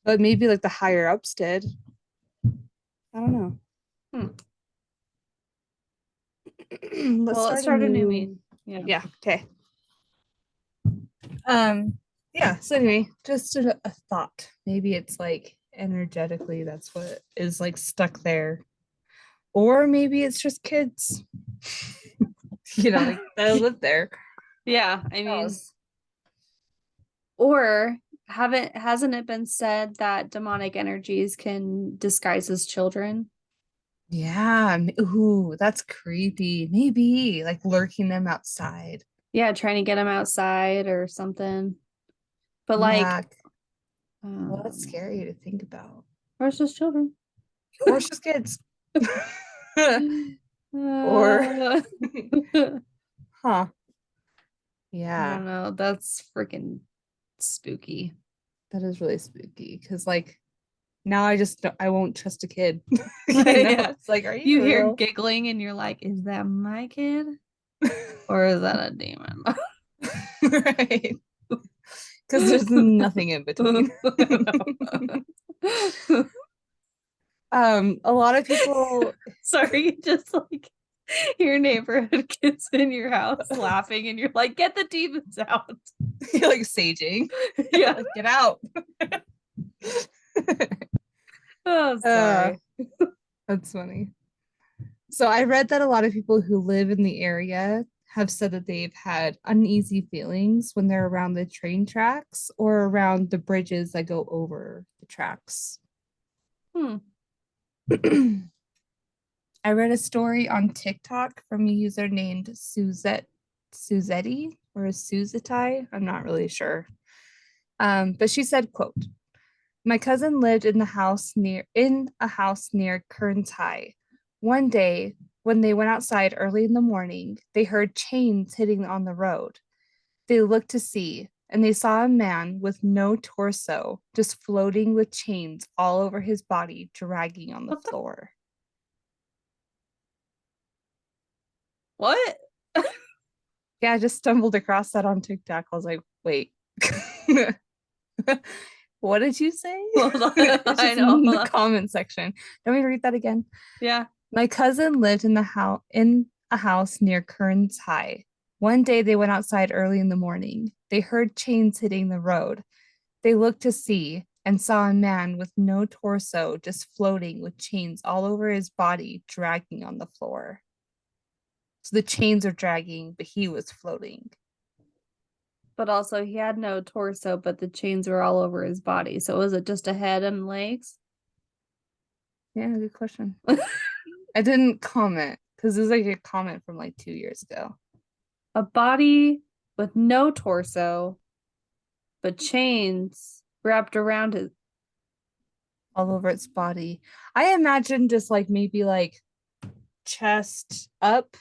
but maybe like the higher ups did. I don't know. Hmm. Let's Well, let's start a start a new meet. new. Yeah. Yeah. Okay. Yeah. So anyway, just a thought. Maybe it's like energetically that's what is like stuck there, or maybe it's just kids. Like that live there. Yeah, I mean, House. or haven't hasn't it been said that demonic energies can disguise as children? Yeah. Ooh, that's creepy. Maybe like lurking them outside. Yeah, trying to get them outside or something. But like, Yeah. Well, that's um, scary to think about. or it's just children. Or it's just kids. Or, I huh. don't Yeah. know. That's freaking spooky. That is really spooky because, like, now I won't trust a kid. Yeah. It's like, are you You hear real? giggling and you're like, is that my kid? Or is that a demon? Right. Because there's nothing in between. A lot of people Sorry, just like your neighborhood kids in your house laughing, and you're like, get the demons out. feel like saging. Yeah. Like, get out. Oh, uh, sorry. that's funny. So I read that a lot of people who live in the area have said that they've had uneasy feelings when they're around the train tracks or around the bridges that go over the tracks. Hmm. I read a story on TikTok from a user named Suzetti or Suzetai. I'm not really sure. But she said, quote, my cousin lived in a house near Kearns High. One day, when they went outside early in the morning, they heard chains hitting on the road. They looked to see, and they saw a man with no torso, just floating with chains all over his body, dragging on the What the floor. what? Yeah, I just stumbled across that on TikTok. I was like, wait, what did you say? Hold on. It's I just know. in Hold the on. comment section. Let me read that again. Yeah. My cousin lived in a house near Kearns High. One day they went outside early in the morning. They heard chains hitting the road. They looked to see and saw a man with no torso just floating with chains all over his body, dragging on the floor. So the chains are dragging, but he was floating. But also he had no torso, but the chains were all over his body. So was it just a head and legs? Yeah, good question. I didn't comment because it was like a comment from like 2 years ago. A body with no torso, but chains wrapped around his. All over its body. I imagine just like maybe like chest up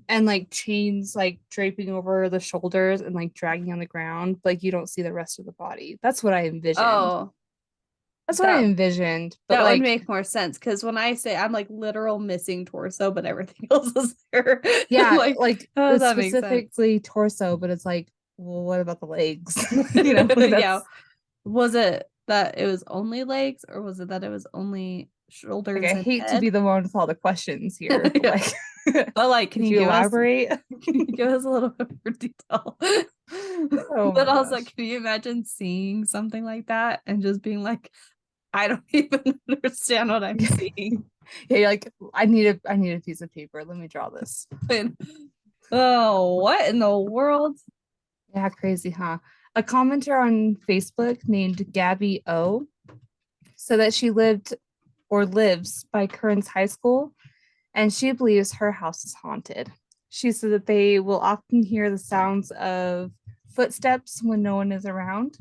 and like chains like draping over the shoulders and like dragging on the ground. Like you don't see the rest of the body. That's what I envisioned. Oh, That's what I that envisioned. But that would like, make more sense because when I say I'm like literal missing torso, but everything else is there. I'm yeah, like, like how does it's that make sense? specifically torso, but it's like, well, what about the legs? Like Yeah. that's Was it that it was only legs, or was it that it was only like shoulders I and hate to be head? the one with all the questions here, but Yeah. like But like, could you elaborate? can you give us a little bit more detail? Oh But my also, gosh. can you imagine seeing something like that and just being like, I don't even understand what I'm seeing? Yeah, you're like I need a piece of paper. Let me draw this. And, oh, what in the world? Yeah, crazy, huh? A commenter on Facebook named Gabby O said that she lived or lives by Kearns High School and she believes her house is haunted. She said that they will often hear the sounds of footsteps when no one is around.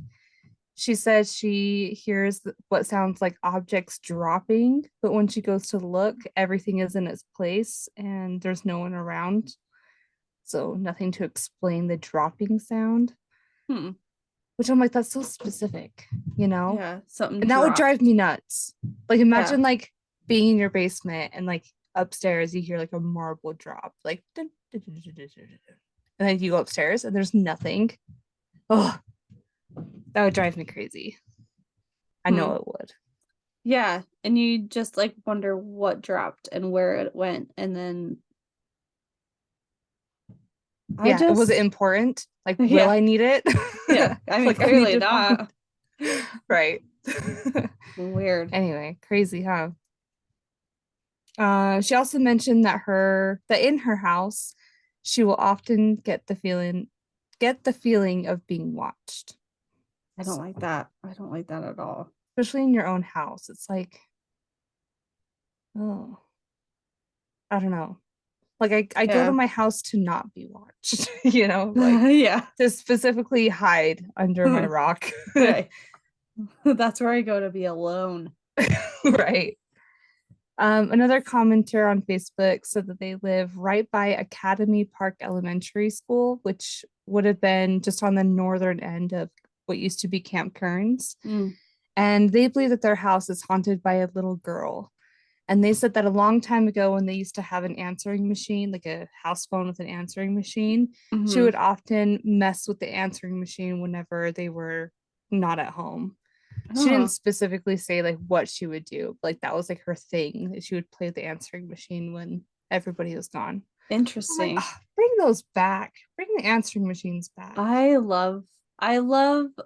She says she hears what sounds like objects dropping, but when she goes to look, everything is in its place and there's no one around. So nothing to explain the dropping sound, Hmm. which I'm like, that's so specific, you know? Yeah, something And that would drive dropped. me nuts. Like Yeah. imagine like being in your basement and like upstairs, you hear like a marble drop, like dun, dun, dun, dun, dun, dun, dun. And then you go upstairs and there's nothing. Oh, that would drive me crazy. I know it would. Yeah, and you just like wonder what dropped and where it went, and then Yeah, was it important? Like, will yeah, I need it? yeah. I mean, Like, I need clearly to not. find. Right. Weird. Anyway, crazy, huh? She also mentioned that in her house, she will often get the feeling of being watched. I don't like that. I don't like that at all. Especially in your own house. It's like, oh, I don't know. Like I go to Yeah. my house to not be watched, like Yeah. to specifically hide under my rock. Right. That's where I go to be alone. Right. Another commenter on Facebook said that they live right by Academy Park Elementary School, which would have been just on the northern end of what used to be Camp Kearns. Mm. And they believe that their house is haunted by a little girl. And they said that a long time ago, when they used to have an answering machine, like a house phone with an answering machine, she Mm-hmm. would often mess with the answering machine whenever they were not at home. She didn't Oh, specifically say like what she would do, but like that was like her thing. She would play the answering machine when everybody was gone. I'm like, interesting. "Ah, bring those back. Bring the answering machines back." I love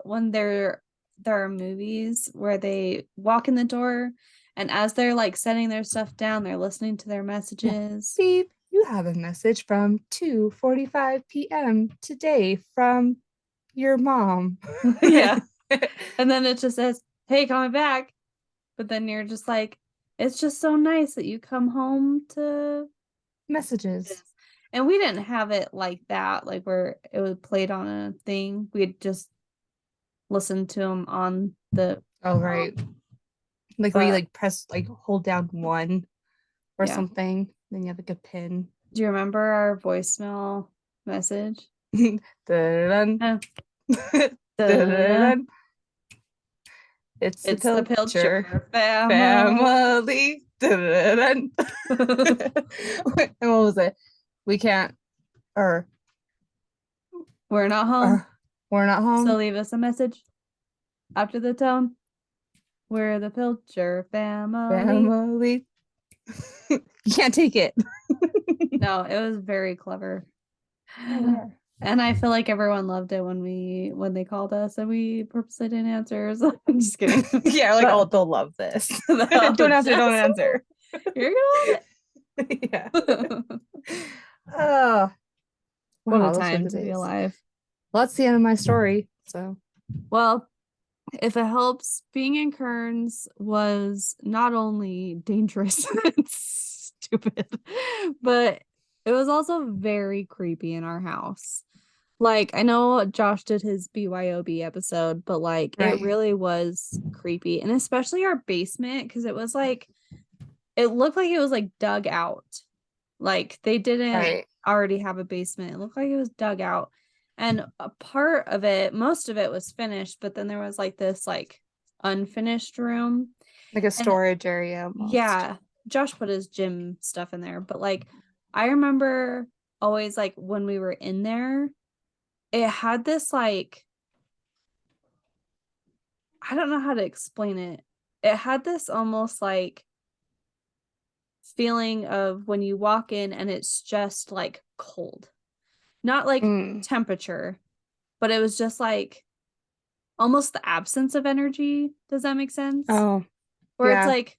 when there are movies where they walk in the door and as they're like setting their stuff down, they're listening to their Yeah. messages. Beep, you have a message from 2:45 p.m. today from your mom. Yeah. And then it just says, "Hey, call me back." But then you're just like, it's just so nice that you come home to Messages. this. And we didn't have it like that, like where it was played on a thing. We'd just listen to them on the Oh, right. Like where you but like press like hold down one or yeah. something, then you have like a pin. Do you remember our voicemail message? Dun-dun-dun. Uh, da-da-da-da. Dun-dun-dun. It's the It's the Pilcher Pilcher family. family. Dun-dun-dun. And what was it? We can't, or, We're not home, or we're not so home. leave us a message after the tone. We're the Pilcher family. Family. You can't take it. No, it was very clever. Oh, we are. And I feel like everyone loved it when they called us and we purposely didn't answer. So I'm just kidding. Yeah, like, oh, But they'll love this. no, Don't answer, don't just answer. you're gonna Yeah. love it. Oh, What a wow, those were time the to be days. alive. Well, that's the end of my story. So, Well, if it helps, being in Kearns was not only dangerous and stupid, but it was also very creepy in our house. Like, I know Josh did his BYOB episode, but like it right. really was creepy. And especially our basement, because it looked like it was like dug out. Like they didn't Right. already have a basement. It looked like it was dug out. And a part of it, most of it was finished, but then there was like this like unfinished room. Like a And storage area almost. yeah, Josh put his gym stuff in there, but like I remember always like when we were in there, it had this like I don't know how to explain it. It had this almost like feeling of when you walk in and it's just like cold. Not like Mm. temperature, but it was just like almost the absence of energy. Does that make sense? Oh, Where it's yeah. like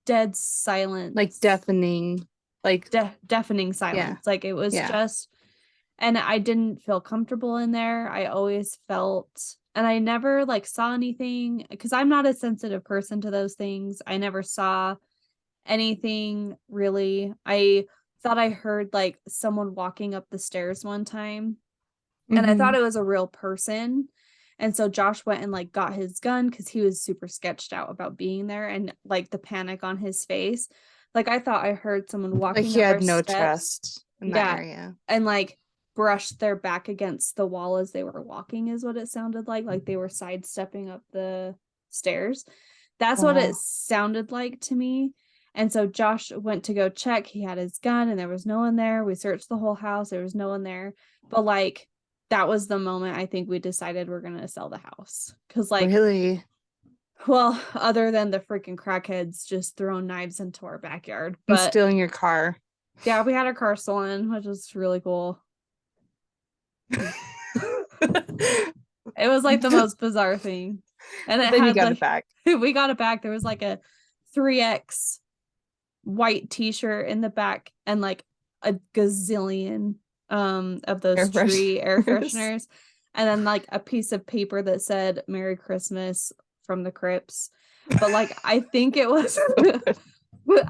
dead Like silence, deafening. Like, deafening yeah. silence. Like it was Yeah. just and I didn't feel comfortable in there. I always felt and I never like saw anything because I'm not a sensitive person to those things. I never saw anything really. I thought I heard like someone walking up the stairs one time and I thought Mm-hmm. it was a real person. And so Josh went and like got his gun because he was super sketched out about being there and like the panic on his face. Like I thought I heard someone Like walking he up had our no steps. trust in that Yeah. area. And like brushed their back against the wall as they were walking is what it sounded like they were sidestepping up the stairs. That's what it Wow. sounded like to me. And so Josh went to go check. He had his gun and there was no one there. We searched the whole house. There was no one there. But like, that was the moment I think we decided we're going to sell the house. Because like, Really? well, other than the freaking crackheads just throwing knives into our backyard. And But stealing your car. yeah, we had our car stolen, which was really cool. It was like the most bizarre thing. And it then you had got like, it back. we got it back. There was like a 3X white t-shirt in the back and like a gazillion of those air fresheners. And then like a piece of paper that said Merry Christmas from the Crips. But like I think it was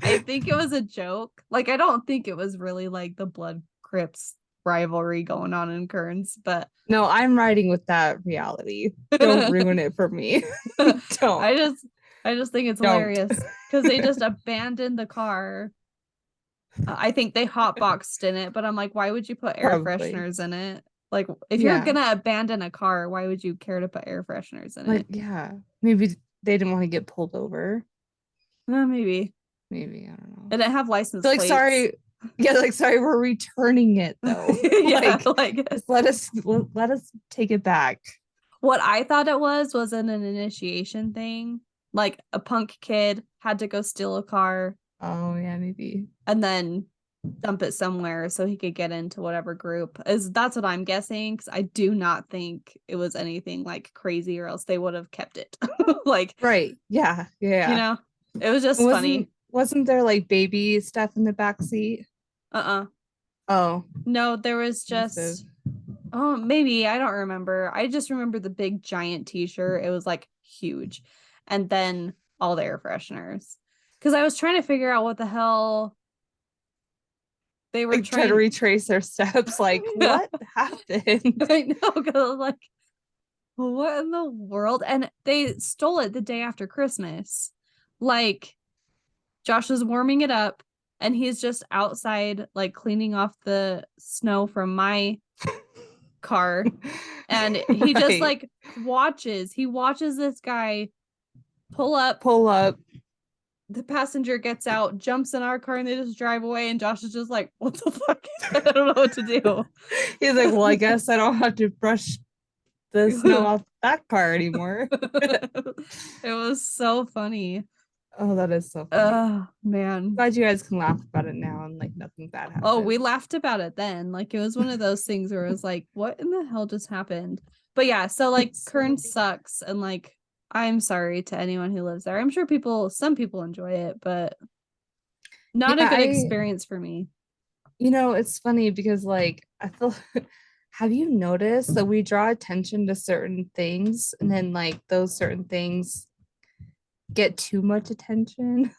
I think it was a joke. Like I don't think it was really like the Blood Crips rivalry going on in Kearns, but no, I'm riding with that reality. Don't ruin it for me. Don't. I just think it's hilarious because they just abandoned the car. I think they hotboxed in it, but I'm like, why would you put air fresheners in it? Like, if you're gonna abandon a car, why would you care to put air fresheners in it? Yeah, maybe they didn't want to get pulled over. Maybe. I don't know. They didn't have license plates. Like, sorry. Yeah, like sorry, we're returning it though. Yeah, like just let us take it back. What I thought it was an initiation thing. Like a punk kid had to go steal a car. Oh yeah, maybe. And then dump it somewhere so he could get into whatever group. That's what I'm guessing, because I do not think it was anything like crazy, or else they would have kept it. Like, right. Yeah. You know, it was just funny. Wasn't there like baby stuff in the back seat? Oh. No, there was just maybe, I don't remember. I just remember the big giant t-shirt. It was like huge. And then all the air fresheners. Because I was trying to figure out what the hell they were trying to retrace their steps. Like, what happened? I know, because like, what in the world? And they stole it the day after Christmas. Like, Josh was warming it up and he's just outside, like cleaning off the snow from my car. And he just like watches this guy pull up. The passenger gets out, jumps in our car, and they just drive away. And Josh is just like, what the fuck? I don't know what to do. He's like, well, I guess I don't have to brush the snow off that car anymore. It was so funny. Oh, that is so funny. Oh, man. Glad you guys can laugh about it now and like nothing bad happened. Oh, we laughed about it then. Like it was one of those things where it was like, what in the hell just happened? But yeah, so like Kearns sucks, and like I'm sorry to anyone who lives there. I'm sure some people enjoy it, but not a good experience for me. You know, it's funny because like I feel have you noticed that we draw attention to certain things and then like those certain things get too much attention?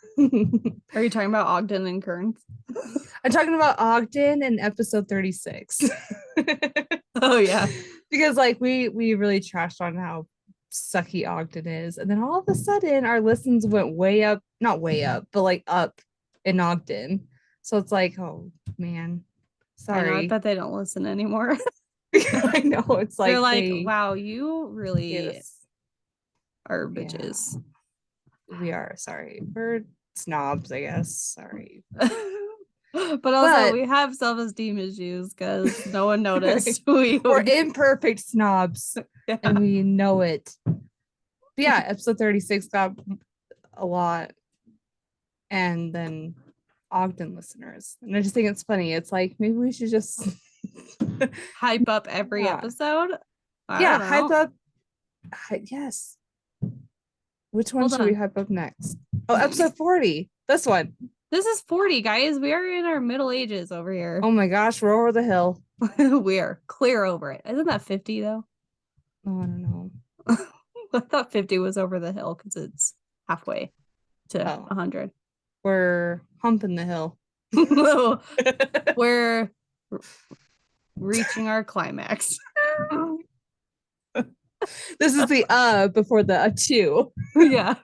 Are you talking about Ogden and Kearns? I'm talking about Ogden in episode 36. Oh yeah. Because like we really trashed on how sucky Ogden is, and then all of a sudden our listens went way up, not way up, but like up in Ogden. So it's like, oh man, sorry. I bet they don't listen anymore. I know, it's like they're like, wow, you really are bitches. Yeah. We are sorry. We're snobs, I guess. Sorry. But also we have self-esteem issues because no one noticed. We're imperfect snobs. Yeah. And we know it. But yeah, episode 36 got a lot. And then Ogden listeners. And I just think it's funny. It's like maybe we should just hype up every episode. Hype up. Yes. Which one should we hype up next? Oh, episode 40. This one. This is 40, guys. We are in our middle ages over here. Oh my gosh, we're over the hill. We are clear over it. Isn't that 50 though? Oh, I don't know. I thought 50 was over the hill because it's halfway to 100. We're humping the hill. We're reaching our climax. This is the before the two. Yeah.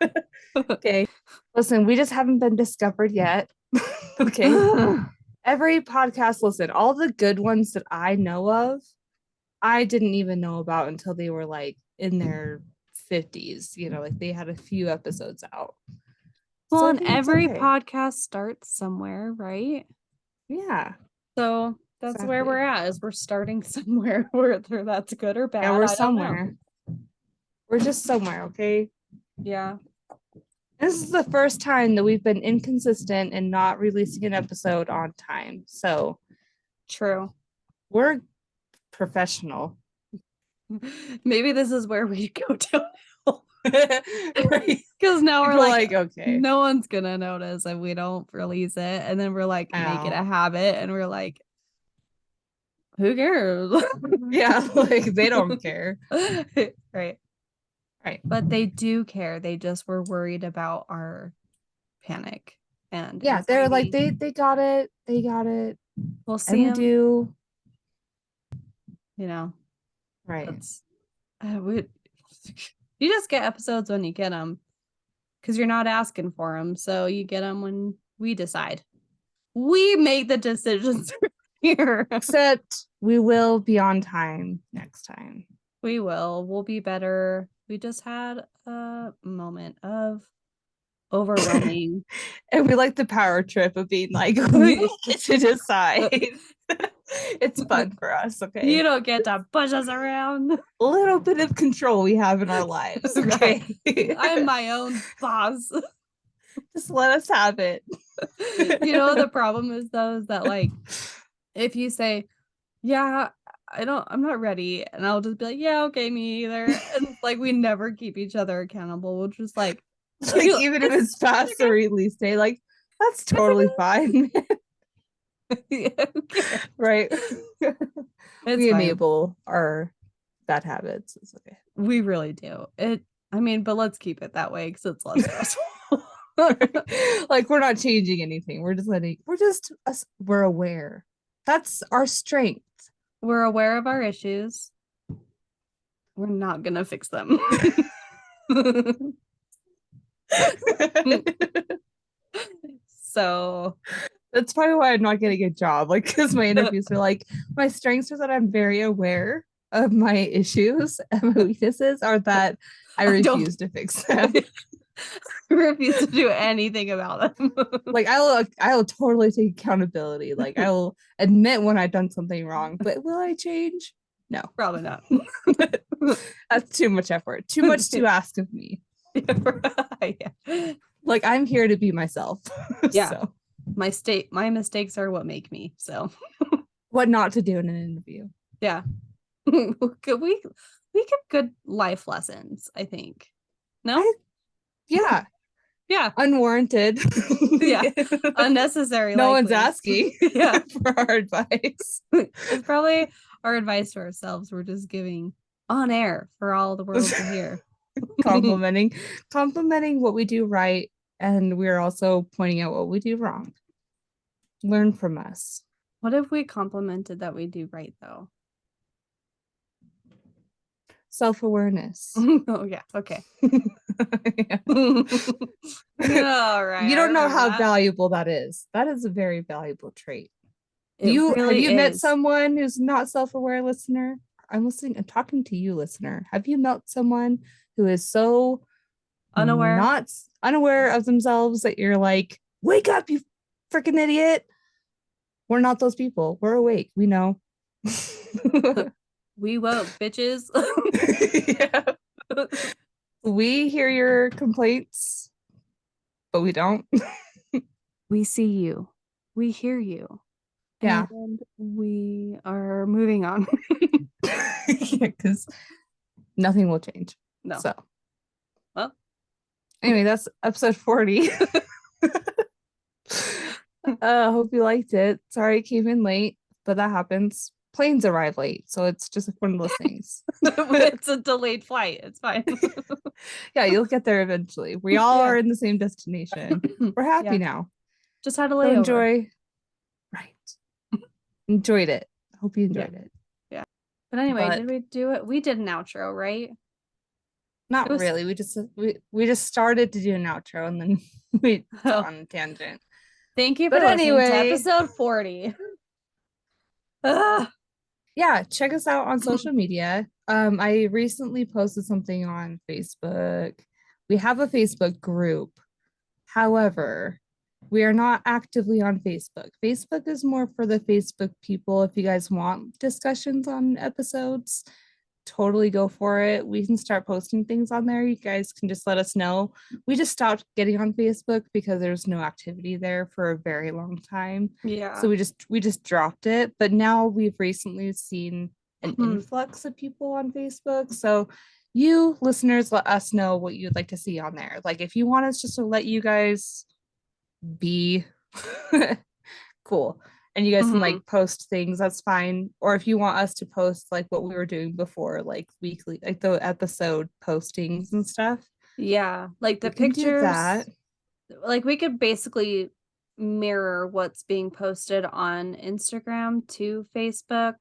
Okay. Listen, we just haven't been discovered yet. Okay. Every podcast, listen, all the good ones that I know of, I didn't even know about until they were like in their 50s. You know, like they had a few episodes out. Well, I and think it's every okay. podcast starts somewhere, right? Yeah, So that's where we're exactly. at, is we're starting somewhere, whether that's good or bad. Yeah, we're I don't know. somewhere. We're just somewhere, okay? Yeah. This is the first time that we've been inconsistent and not releasing an episode on time. So True. we're professional. Maybe this is where we go downhill. Right? Because now we're People are like, okay. no one's gonna notice if we don't release it. And then we're like, I make it know. a habit. And we're like, who cares? Yeah, like they don't care. Right. Right. But they do care. They just were worried about our panic and Yeah, they're like anxiety. they got it. They got it. We'll And see we them, do. you know. Right. That's we you just get episodes when you get them because you're not asking for them. So you get them when we decide. We make the decisions here. Except we will be on time next time. We will. We'll be better. We just had a moment of overwhelming. And we like the power trip of being like, we get to decide. It's fun for us, okay? You don't get to push us around. A little bit of control we have in our lives, okay? I'm my own boss. Just let us have it. You know, the problem is though, is that like if you say, yeah, I'm not ready, and I'll just be like, yeah, okay, me either. And like we never keep each other accountable. We'll just like Even if it's past the release day, like that's totally fine. Right? We fine. enable our bad habits. It's okay. We really do. I mean, but let's keep it that way because it's less stressful. Like we're not changing anything. We're aware. That's our strength. We're aware of our issues. We're not gonna fix them. So that's probably why I'm not getting a job. Like, because my interviews are like, my strengths are that I'm very aware of my issues, and my weaknesses are that I refuse to fix them. I refuse to do anything about them. Like I'll totally take accountability. Like I will admit when I've done something wrong, but will I change? No. Probably not. That's too much effort. Too much to ask of me. Yeah. Like I'm here to be myself. Yeah. So my mistakes are what make me. So what not to do in an interview. Yeah. we give good life lessons, I think. No? Yeah. Yeah. Unwarranted. Yeah. Unnecessary. No likely. one's asking for our advice. It's probably our advice to ourselves. We're just giving on air for all the world to hear. complimenting what we do right, and we're also pointing out what we do wrong. Learn from us. What if we complimented that we do right though? Self-awareness. Oh yeah, okay. Yeah. All right. You don't know how valuable that is. That is a very valuable trait. Have you met someone who's not self-aware, listener? I'm talking to you, listener. Have you met someone who is so not unaware of themselves that you're like, wake up, you freaking idiot? We're not those people. We're awake. We know. We woke, bitches. Yeah. We hear your complaints, but we don't. We see you. We hear you. Yeah. And we are moving on. Yeah, because nothing will change. No. So, well, anyway, that's episode 40. Hope you liked it. Sorry it came in late, but that happens. Planes arrive late, so it's just one of those things. It's a delayed flight. It's fine. Yeah, you'll get there eventually. We all are in the same destination. We're happy now. Just had a layover. So enjoy. Right. Enjoyed it. Hope you enjoyed it. Yeah. But anyway, did we do it? We did an outro, right? Not really. We just started to do an outro and then we got on a tangent. Thank you for listening to episode 40. Yeah, check us out on social media. I recently posted something on Facebook. We have a Facebook group. However, we are not actively on Facebook. Facebook is more for the Facebook people. If you guys want discussions on episodes, totally go for it. We can start posting things on there. You guys can just let us know. We just stopped getting on Facebook because there's no activity there for a very long time. Yeah. So we just dropped it. But now we've recently seen an Mhm. influx of people on Facebook. So you listeners, let us know what you'd like to see on there. Like if you want us just to let you guys be cool and you guys can Mhm. like post things, that's fine. Or if you want us to post like what we were doing before, like weekly, like the episode postings and stuff, Yeah, like the we can do that. pictures, like we could basically mirror what's being posted on Instagram to Facebook,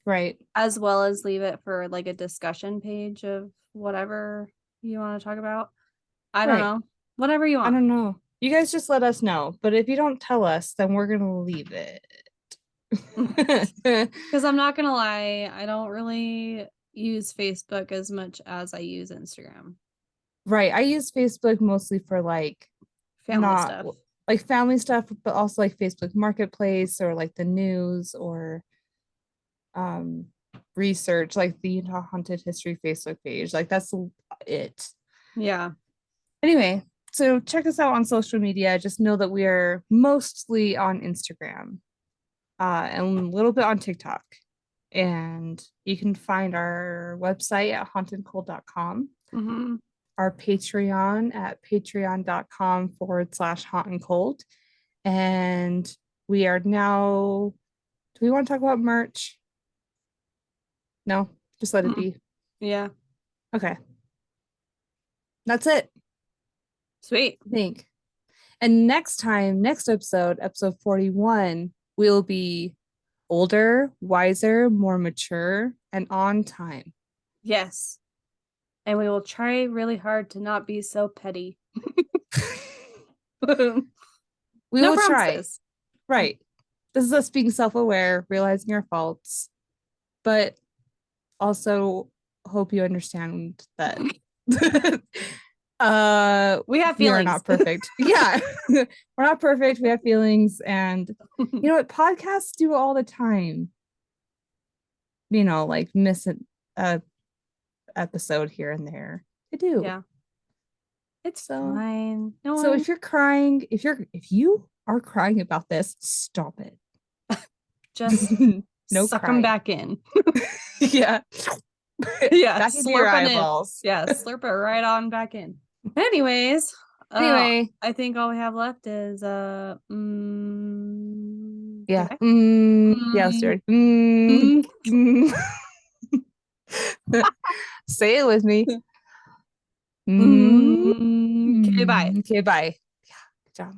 Right. as well as leave it for like a discussion page of whatever you want to talk about. I don't Right. know. Whatever you I want. don't know. You guys just let us know. But if you don't tell us, then we're gonna leave it. Because I'm not gonna lie, I don't really use Facebook as much as I use Instagram. Right. I use Facebook mostly for like Family not stuff. like family stuff, but also like Facebook Marketplace or like the news or um research, like the Utah Haunted History Facebook page. Like that's it. Yeah. Anyway, so check us out on social media. Just know that we are mostly on Instagram, and a little bit on TikTok. And you can find our website at hauntedcold.com, Mm-hmm. our Patreon at patreon.com/haunt and cold. And we are now, do we want to talk about merch? No, just let it be. Yeah. Okay. That's it. Sweet. I think. And next time, next episode, episode 41, we'll be older, wiser, more mature, and on time. Yes. And we will try really hard to not be so petty. We No will try. promises. Right. This is us being self-aware, realizing our faults, but also hope you understand that We have we are feelings. not perfect. Yeah. We're not perfect. We have feelings, and you know what, podcasts do all the time. You know, like miss a episode here and there. They do. Yeah. It's So fine. No so one if you're crying, if you are crying about this, stop it. just No suck them crying. back in. Yeah. Yeah. Back into your Slurp it in. eyeballs. Yeah. Slurp it right on back in. Anyways, Anyway, I think all we have left is yeah. goodbye. Yeah, let's do it. Say it with me. Okay, bye. Okay, bye. Yeah, good job.